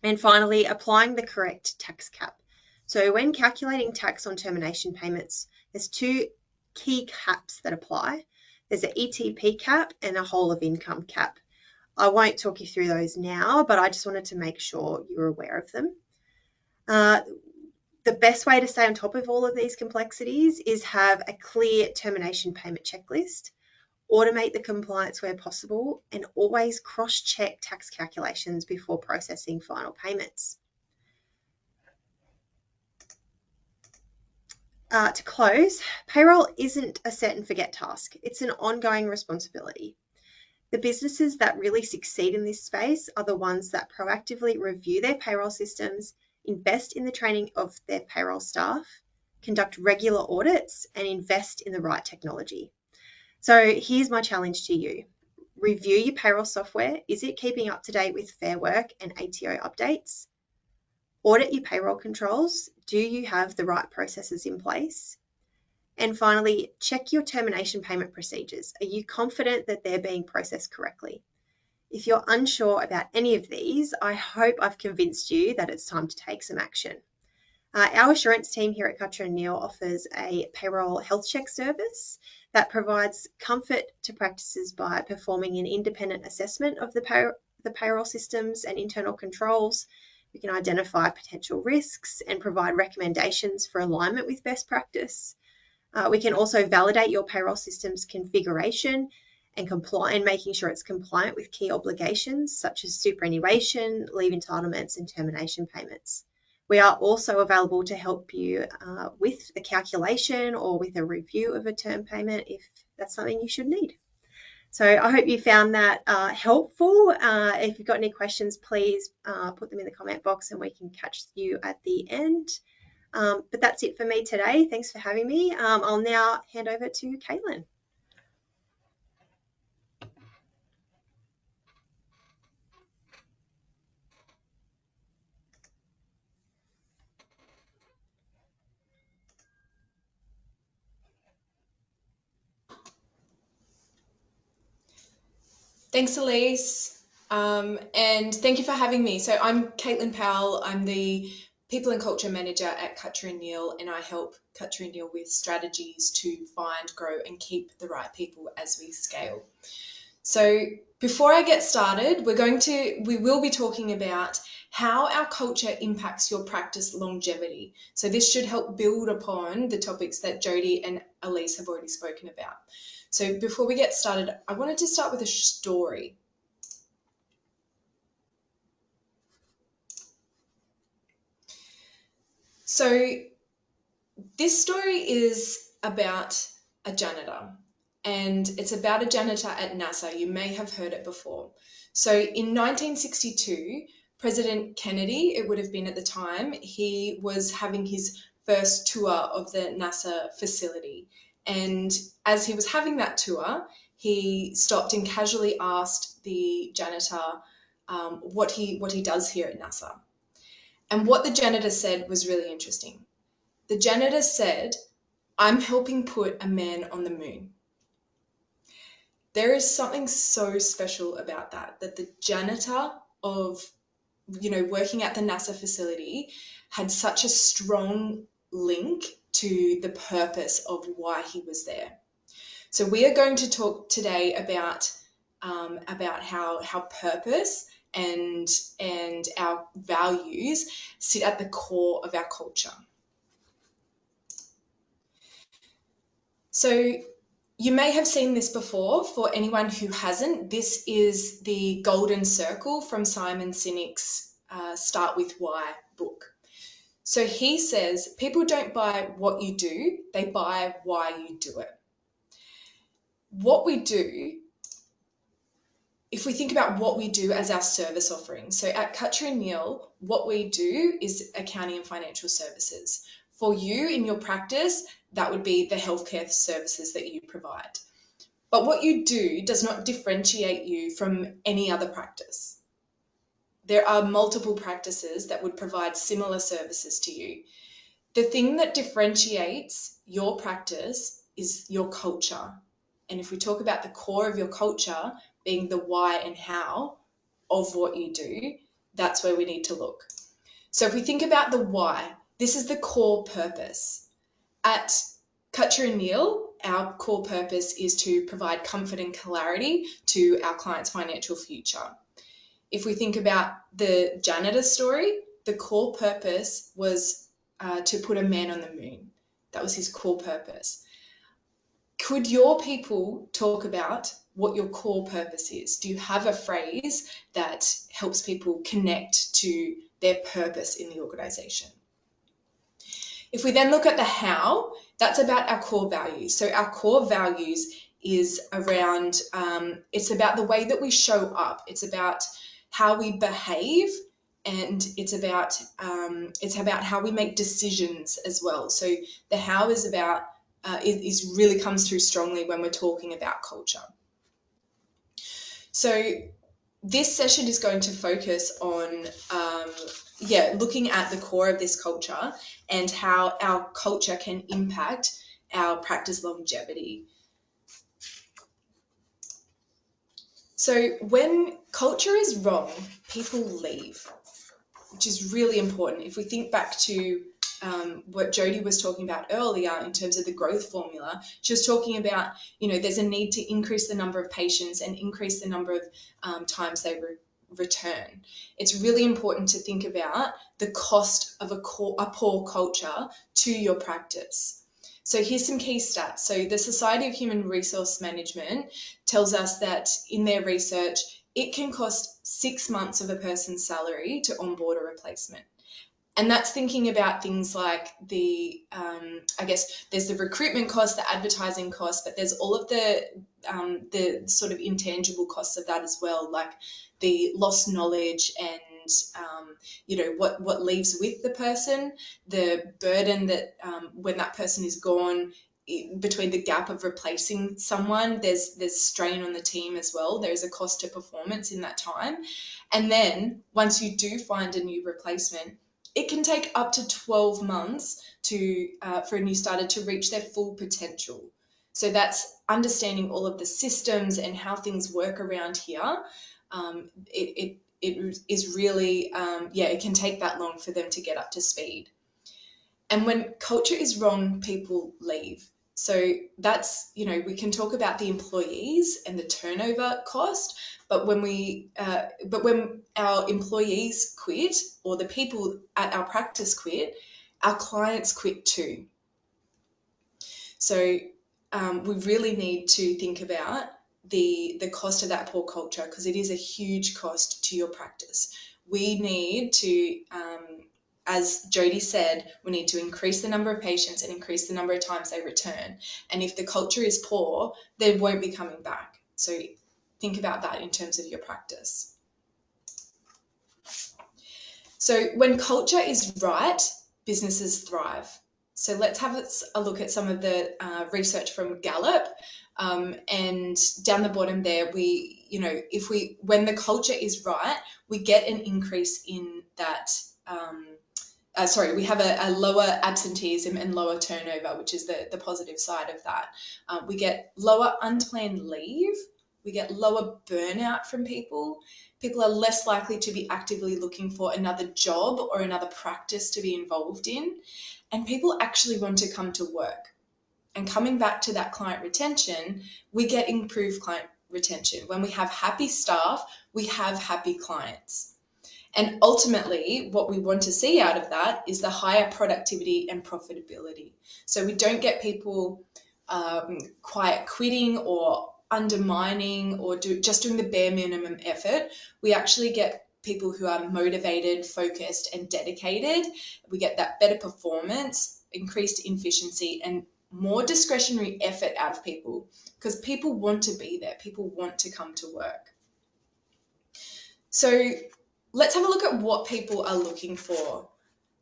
And finally, applying the correct tax cap. So when calculating tax on termination payments, there's 2 key caps that apply. There's an ETP cap and a whole of income cap. I won't talk you through those now, but I just wanted to make sure you're aware of them. The best way to stay on top of all of these complexities is have a clear termination payment checklist, automate the compliance where possible, and always cross-check tax calculations before processing final payments. To close, payroll isn't a set and forget task. It's an ongoing responsibility. The businesses that really succeed in this space are the ones that proactively review their payroll systems, invest in the training of their payroll staff, conduct regular audits, and invest in the right technology. So here's my challenge to you. Review your payroll software. Is it keeping up to date with Fair Work and ATO updates? Audit your payroll controls. Do you have the right processes in place? And finally, check your termination payment procedures. Are you confident that they're being processed correctly? If you're unsure about any of these, I hope I've convinced you that it's time to take some action. Our assurance team here at Cutcher & Neal offers a payroll health check service that provides comfort to practices by performing an independent assessment of the payroll systems and internal controls. We can identify potential risks and provide recommendations for alignment with best practice. We can also validate your payroll system's configuration and making sure it's compliant with key obligations such as superannuation, leave entitlements, and termination payments. We are also available to help you with the calculation or with a review of a term payment if that's something you should need. So I hope you found that helpful. If you've got any questions, please put them in the comment box and we can catch you at the end. But that's it for me today. Thanks for having me. I'll now hand over to Caitlin. Thanks, Elise, and thank you for having me. So I'm Caitlin Powell. I'm the People and Culture Manager at Cutcher & Neal, and I help Cutcher & Neal with strategies to find, grow, and keep the right people as we scale. So before I get started, we will be talking about how our culture impacts your practice longevity. So this should help build upon the topics that Jody and Elise have already spoken about. So before we get started, I wanted to start with a story. So this story is about a janitor, and it's about a janitor at NASA. You may have heard it before. So in 1962, President Kennedy, it would have been at the time, he was having his first tour of the NASA facility. And as he was having that tour, he stopped and casually asked the janitor what he does here at NASA. And what the janitor said was really interesting. The janitor said, "I'm helping put a man on the moon." There is something so special about that the janitor of, working at the NASA facility had such a strong link to the purpose of why he was there. So we are going to talk today about how purpose and our values sit at the core of our culture. So you may have seen this before. For anyone who hasn't, this is the golden circle from Simon Sinek's Start With Why book. So he says, people don't buy what you do, they buy why you do it. What we do, if we think about what we do as our service offering, so at Cutcher & Neal, what we do is accounting and financial services. For you in your practice, that would be the healthcare services that you provide. But what you do does not differentiate you from any other practice. There are multiple practices that would provide similar services to you. The thing that differentiates your practice is your culture. And if we talk about the core of your culture being the why and how of what you do, that's where we need to look. So if we think about the why, this is the core purpose. At Cutcher & Neal, our core purpose is to provide comfort and clarity to our clients' financial future. If we think about the janitor story, the core purpose was to put a man on the moon. That was his core purpose. Could your people talk about what your core purpose is? Do you have a phrase that helps people connect to their purpose in the organisation? If we then look at the how, that's about our core values. So our core values is around, it's about the way that we show up. It's about how we behave, and it's about how we make decisions as well. So the how is about, it really comes through strongly when we're talking about culture. So this session is going to focus on looking at the core of this culture and how our culture can impact our practice longevity. So when culture is wrong, people leave, which is really important. If we think back to what Jodie was talking about earlier in terms of the growth formula, she was talking about, there's a need to increase the number of patients and increase the number of times they return. It's really important to think about the cost of a poor culture to your practice. So here's some key stats. So the Society of Human Resource Management tells us that in their research, it can cost 6 months of a person's salary to onboard a replacement. And that's thinking about things like the, there's the recruitment cost, the advertising cost, but there's all of the sort of intangible costs of that as well, like the lost knowledge and, what leaves with the person, the burden that when that person is gone, between the gap of replacing someone, there's strain on the team as well. There's a cost to performance in that time. And then once you do find a new replacement, it can take up to 12 months for a new starter to reach their full potential. So that's understanding all of the systems and how things work around here. It is really, it can take that long for them to get up to speed. And when culture is wrong, people leave. So that's, we can talk about the employees and the turnover cost, but when our employees quit or the people at our practice quit, our clients quit too. So we really need to think about the cost of that poor culture, because it is a huge cost to your practice. We need to, as Jodie said, we need to increase the number of patients and increase the number of times they return. And if the culture is poor, they won't be coming back. So think about that in terms of your practice. So when culture is right, businesses thrive. So let's have a look at some of the research from Gallup. And down the bottom there, when the culture is right, we get an increase in that. We have a lower absenteeism and lower turnover, which is the positive side of that. We get lower unplanned leave. We get lower burnout from people. People are less likely to be actively looking for another job or another practice to be involved in. And people actually want to come to work. And coming back to that client retention, we get improved client retention. When we have happy staff, we have happy clients. And ultimately, what we want to see out of that is the higher productivity and profitability. So we don't get people quiet quitting or undermining or just doing the bare minimum effort. We actually get people who are motivated, focused, and dedicated. We get that better performance, increased efficiency, and more discretionary effort out of people, because people want to be there. People want to come to work. So let's have a look at what people are looking for.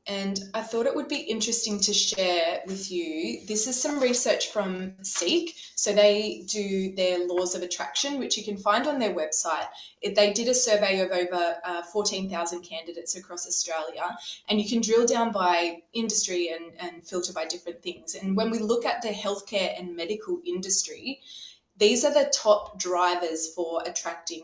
And I thought it would be interesting to share with you. This is some research from Seek. So they do their laws of attraction, which you can find on their website. They did a survey of over 14,000 candidates across Australia, and you can drill down by industry and filter by different things. And when we look at the healthcare and medical industry, these are the top drivers for attracting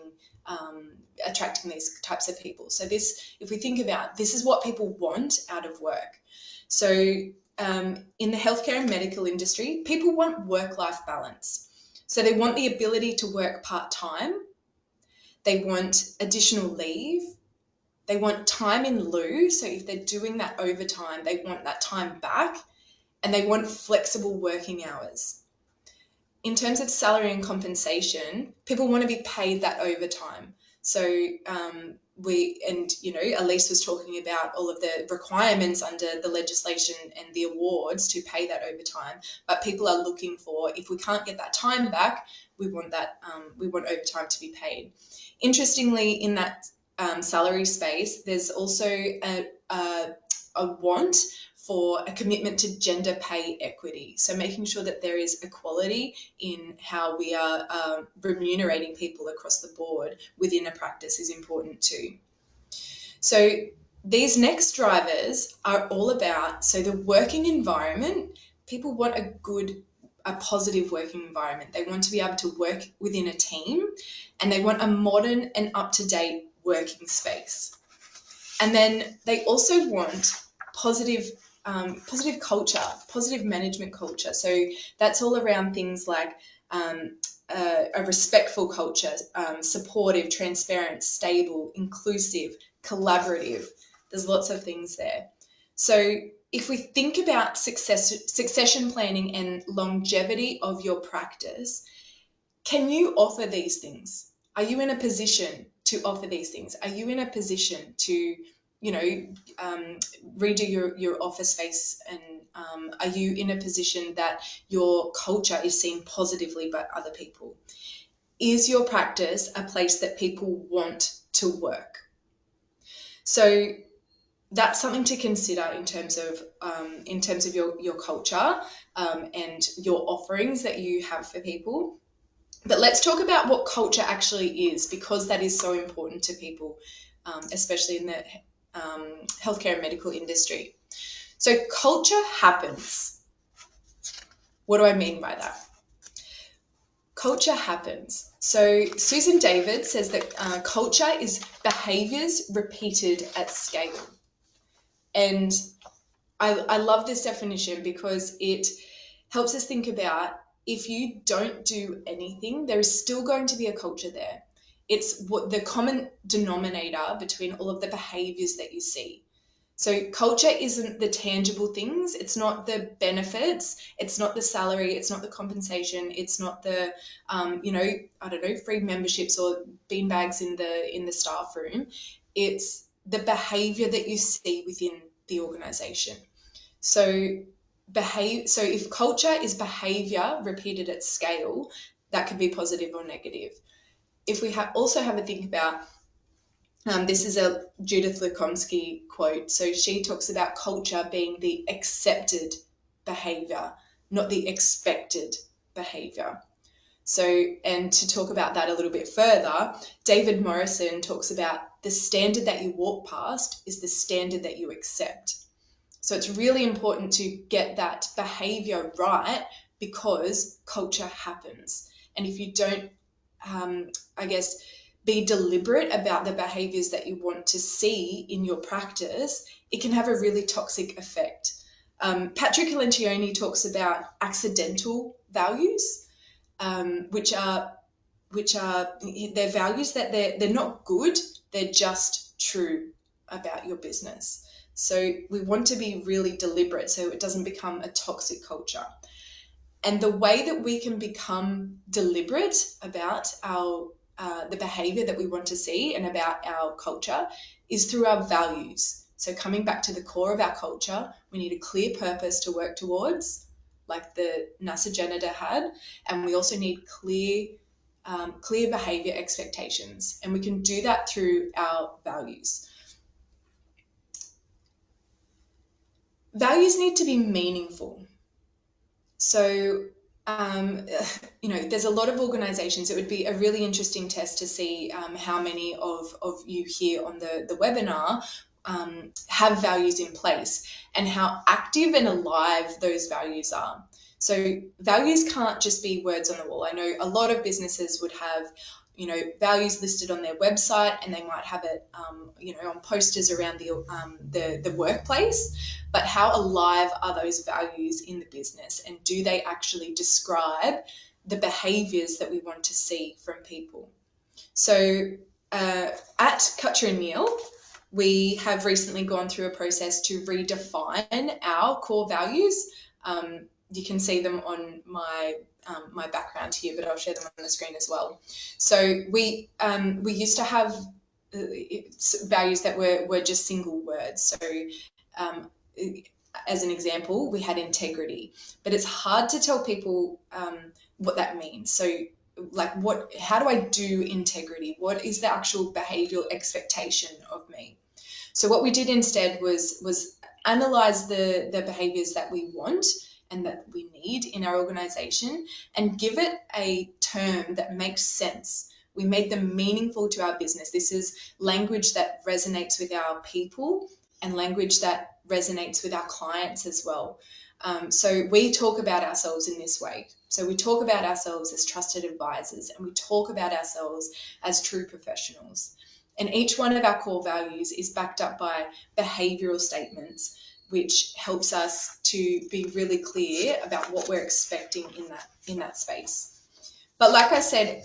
these types of people. So this, if we think about, this is what people want out of work. So in the healthcare and medical industry, people want work-life balance. So they want the ability to work part-time. They want additional leave. They want time in lieu. So if they're doing that overtime, they want that time back, and they want flexible working hours. In terms of salary and compensation, people want to be paid that overtime. So Elise was talking about all of the requirements under the legislation and the awards to pay that overtime. But people are looking for, if we can't get that time back, we want that. We want overtime to be paid. Interestingly, in that salary space, there's also a want for a commitment to gender pay equity. So making sure that there is equality in how we are remunerating people across the board within a practice is important too. So these next drivers are all about, so the working environment. People want a positive working environment. They want to be able to work within a team, and they want a modern and up-to-date working space. And then they also want positive culture, positive management culture. So that's all around things like a respectful culture, supportive, transparent, stable, inclusive, collaborative. There's lots of things there. So if we think about succession planning and longevity of your practice, can you offer these things? Are you in a position to offer these things? Are you in a position to redo your office space, and are you in a position that your culture is seen positively by other people? Is your practice a place that people want to work? So that's something to consider in terms of your culture and your offerings that you have for people. But let's talk about what culture actually is, because that is so important to people, especially in the healthcare and medical industry. So culture happens. What do I mean by that? Culture happens. So Susan David says that culture is behaviours repeated at scale. And I love this definition because it helps us think about, if you don't do anything, there is still going to be a culture there. It's what the common denominator between all of the behaviours that you see. So culture isn't the tangible things. It's not the benefits. It's not the salary. It's not the compensation. It's not the, free memberships or beanbags in the staff room. It's the behaviour that you see within the organisation. So if culture is behaviour repeated at scale, that could be positive or negative. If we also have a think about, this is a Judith Lukomsky quote. So she talks about culture being the accepted behaviour, not the expected behaviour. So, and to talk about that a little bit further, David Morrison talks about the standard that you walk past is the standard that you accept. So it's really important to get that behaviour right, because culture happens. And if you don't, be deliberate about the behaviours that you want to see in your practice, it can have a really toxic effect. Patrick Lencioni talks about accidental values, which are they're values that they're not good, they're just true about your business. So we want to be really deliberate so it doesn't become a toxic culture. And the way that we can become deliberate about the behavior that we want to see and about our culture is through our values. So coming back to the core of our culture, we need a clear purpose to work towards, like the NASA janitor had, and we also need clear behavior expectations, and we can do that through our values. Values need to be meaningful. So, there's a lot of organizations. It would be a really interesting test to see how many of you here on the webinar have values in place and how active and alive those values are. So values can't just be words on the wall. I know a lot of businesses would have, values listed on their website, and they might have it, on posters around the workplace. But how alive are those values in the business, and do they actually describe the behaviours that we want to see from people? So at Cutcher & Neal, we have recently gone through a process to redefine our core values. You can see them on my background here, but I'll share them on the screen as well. So we used to have values that were just single words. So as an example, we had integrity, but it's hard to tell people what that means. So how do I do integrity? What is the actual behavioral expectation of me? So what we did instead was analyze the behaviors that we want and that we need in our organization and give it a term that makes sense. We made them meaningful to our business. This is language that resonates with our people and language that resonates with our clients as well. So we talk about ourselves in this way. So we talk about ourselves as trusted advisors, and we talk about ourselves as true professionals. And each one of our core values is backed up by behavioural statements, which helps us to be really clear about what we're expecting in that space. But like I said,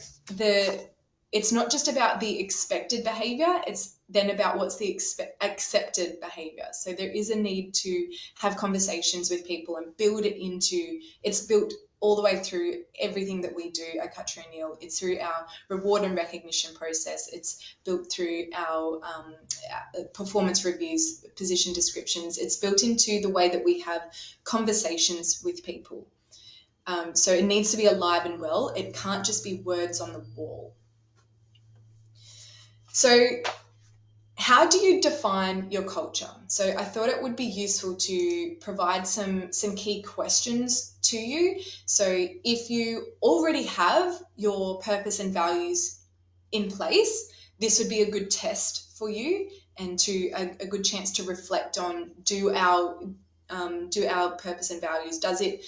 it's not just about the expected behaviour, it's then about what's the accepted behaviour. So there is a need to have conversations with people and build it into, it's built all the way through everything that we do at Cutcher & Neal. It's through our reward and recognition process. It's built through our performance reviews, position descriptions. It's built into the way that we have conversations with people. So it needs to be alive and well. It can't just be words on the wall. So how do you define your culture? So I thought it would be useful to provide some key questions to you. So if you already have your purpose and values in place, this would be a good test for you and a good chance to reflect on, do our purpose and values, does it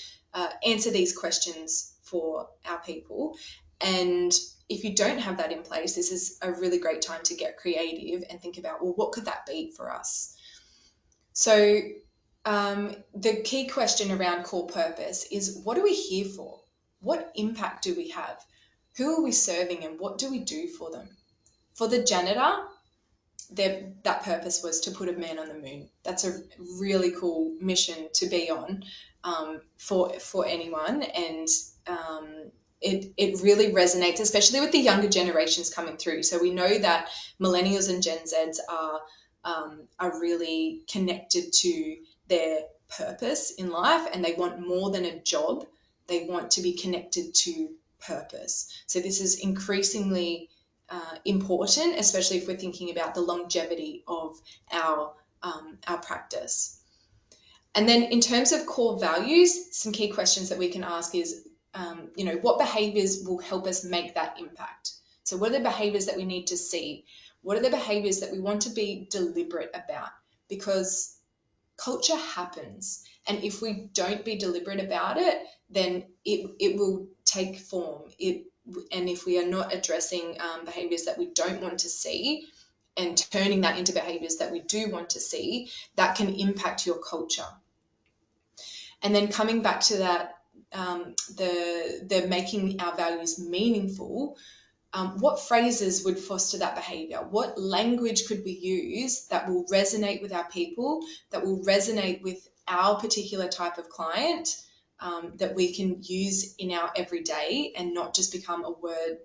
answer these questions for our people? And if you don't have that in place, this is a really great time to get creative and think about, well, what could that be for us? So the key question around core purpose is, what are we here for? What impact do we have? Who are we serving, and what do we do for them? For the janitor, that purpose was to put a man on the moon. That's a really cool mission to be on for anyone, and it really resonates, especially with the younger generations coming through. So we know that millennials and Gen Zs are really connected to their purpose in life, and they want more than a job. They want to be connected to purpose. So this is increasingly important, especially if we're thinking about the longevity of our practice. And then in terms of core values, some key questions that we can ask is, what behaviours will help us make that impact? So what are the behaviours that we need to see? What are the behaviours that we want to be deliberate about? Because culture happens, and if we don't be deliberate about it, then it will take form. And if we are not addressing behaviours that we don't want to see and turning that into behaviours that we do want to see, that can impact your culture. And then coming back to that, the making our values meaningful, what phrases would foster that behaviour? What language could we use that will resonate with our people, that will resonate with our particular type of client, that we can use in our everyday and not just become a word,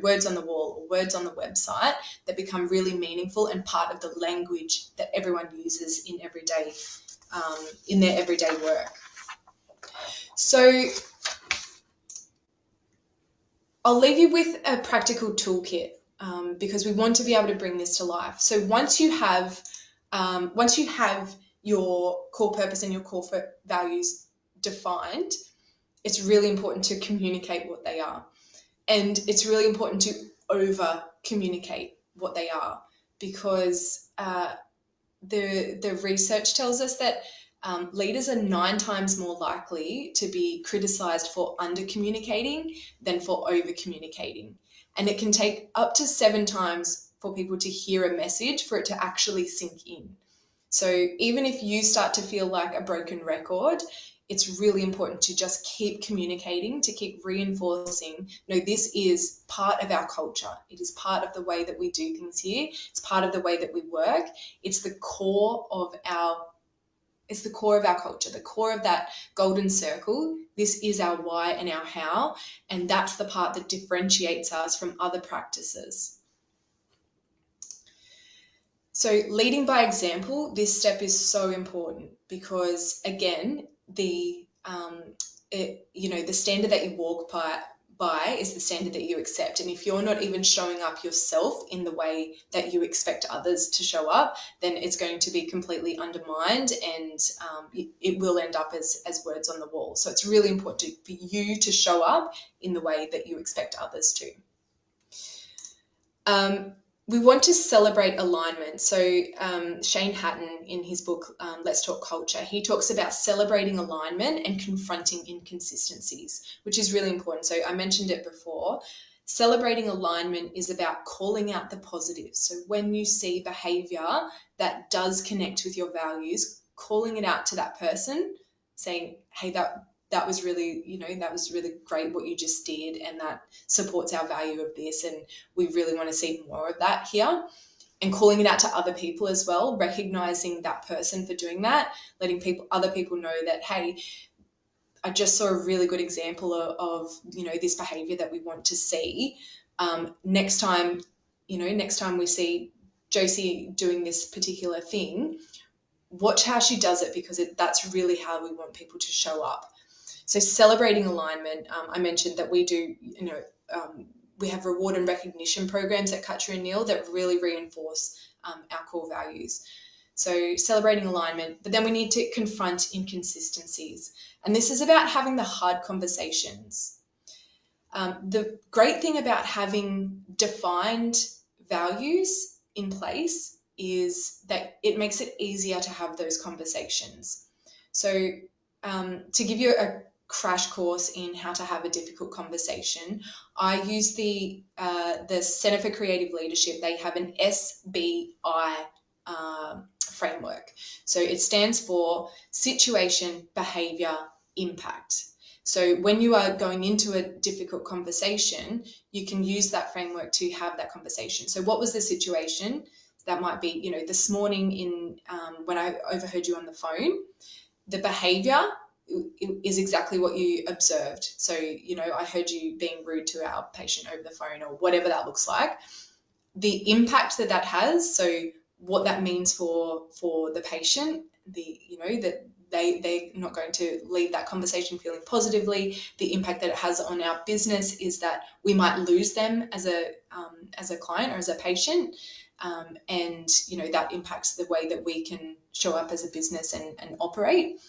words on the wall or words on the website, that become really meaningful and part of the language that everyone uses in in their everyday work. So I'll leave you with a practical toolkit because we want to be able to bring this to life. So once you have your core purpose and your core values defined, it's really important to communicate what they are. And it's really important to over communicate what they are, because the research tells us that leaders are 9 times more likely to be criticized for under communicating than for over communicating. And it can take up to 7 times for people to hear a message for it to actually sink in. So even if you start to feel like a broken record, it's really important to just keep communicating, to keep reinforcing, this is part of our culture. It is part of the way that we do things here. It's part of the way that we work. It's the core of our culture, the core of that golden circle. This is our why and our how, and that's the part that differentiates us from other practices. So leading by example, this step is so important because, again, the standard that you walk by is the standard that you accept. And if you're not even showing up yourself in the way that you expect others to show up, then it's going to be completely undermined, and it will end up as words on the wall. So it's really important for you to show up in the way that you expect others to. We want to celebrate alignment. So Shane Hatton, in his book, Let's Talk Culture, he talks about celebrating alignment and confronting inconsistencies, which is really important. So I mentioned it before. Celebrating alignment is about calling out the positives. So when you see behavior that does connect with your values, calling it out to that person, saying, hey, that was really, that was really great what you just did, and that supports our value of this, and we really want to see more of that here. And calling it out to other people as well, recognizing that person for doing that, letting other people know that, hey, I just saw a really good example of this behavior that we want to see. Next time we see Josie doing this particular thing, watch how she does it, because that's really how we want people to show up. So celebrating alignment, I mentioned that we do, we have reward and recognition programs at Cutcher & Neal that really reinforce our core values. So celebrating alignment, but then we need to confront inconsistencies. And this is about having the hard conversations. The great thing about having defined values in place is that it makes it easier to have those conversations. So to give you a crash course in how to have a difficult conversation, I use the Center for Creative Leadership. They have an SBI framework. So it stands for situation, behavior, impact. So when you are going into a difficult conversation, you can use that framework to have that conversation. So what was the situation? That might be, this morning when I overheard you on the phone. The behavior is exactly what you observed. So, I heard you being rude to our patient over the phone, or whatever that looks like. The impact that has, so what that means for the patient, that they're not going to leave that conversation feeling positively. The impact that it has on our business is that we might lose them as a client or as a patient. And that impacts the way that we can show up as a business and operate.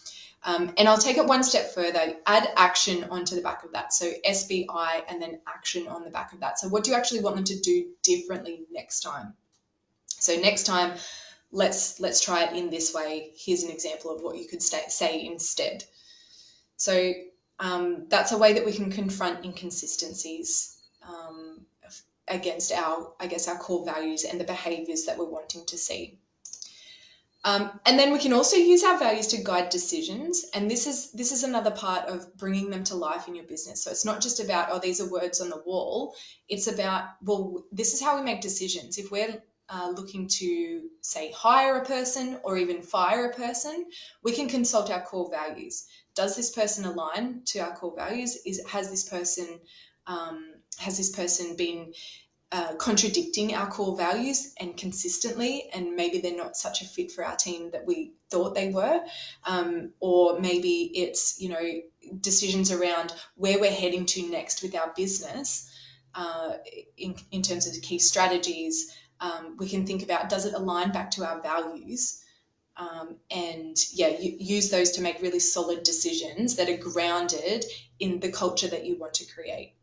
And I'll take it one step further, add action onto the back of that. So SBI and then action on the back of that. So what do you actually want them to do differently next time? So next time, let's try it in this way. Here's an example of what you could say instead. So that's a way that we can confront inconsistencies against our core values and the behaviors that we're wanting to see. And then we can also use our values to guide decisions. And this is another part of bringing them to life in your business. So it's not just about, these are words on the wall. It's about, this is how we make decisions. If we're looking to, say, hire a person or even fire a person, we can consult our core values. does this person align to our core values? Has this person been contradicting our core values and consistently, and maybe they're not such a fit for our team that we thought they were, or maybe it's decisions around where we're heading to next with our business, in terms of key strategies. We can think about, does it align back to our values? Use those to make really solid decisions that are grounded in the culture that you want to create.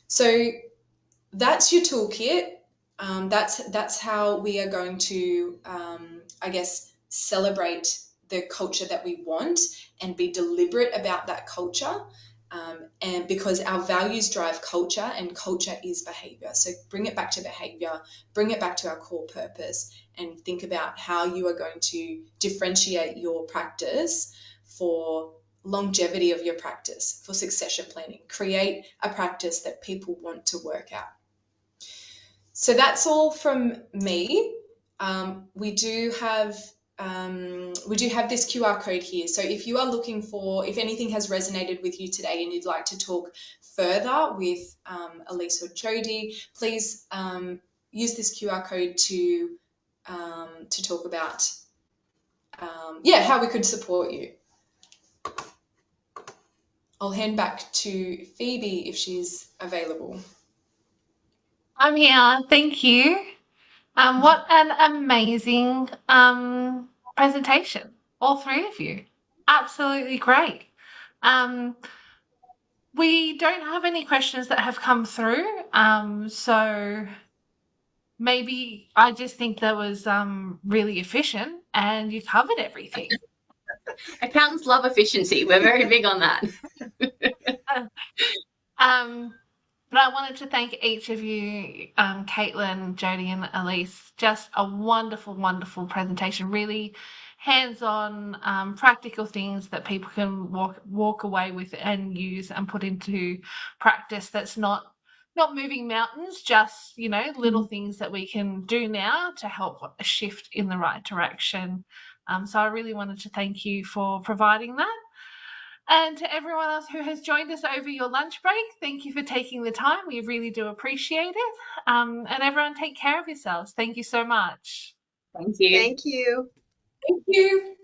So that's your toolkit. That's how we are going to, celebrate the culture that we want and be deliberate about that culture. And because our values drive culture, and culture is behavior. So bring it back to behavior, bring it back to our core purpose, and think about how you are going to differentiate your practice for longevity of your practice, for succession planning. Create a practice that people want to work at. So that's all from me. We do have this QR code here. So if you are looking for, if anything has resonated with you today and you'd like to talk further with Elise or Jody, please use this QR code to talk about how we could support you. I'll hand back to Phoebe if she's available. I'm here. Thank you. What an amazing presentation, all three of you. Absolutely great. We don't have any questions that have come through, so maybe I just think that was really efficient and you covered everything. Accountants love efficiency. We're very big on that. But I wanted to thank each of you, Caitlin, Jody, and Elise. Just a wonderful, wonderful presentation. Really hands-on, practical things that people can walk away with and use and put into practice. That's not moving mountains, just little things that we can do now to help shift in the right direction. So I really wanted to thank you for providing that. And to everyone else who has joined us over your lunch break, thank you for taking the time. We really do appreciate it. And everyone, take care of yourselves. Thank you so much. Thank you. Thank you. Thank you.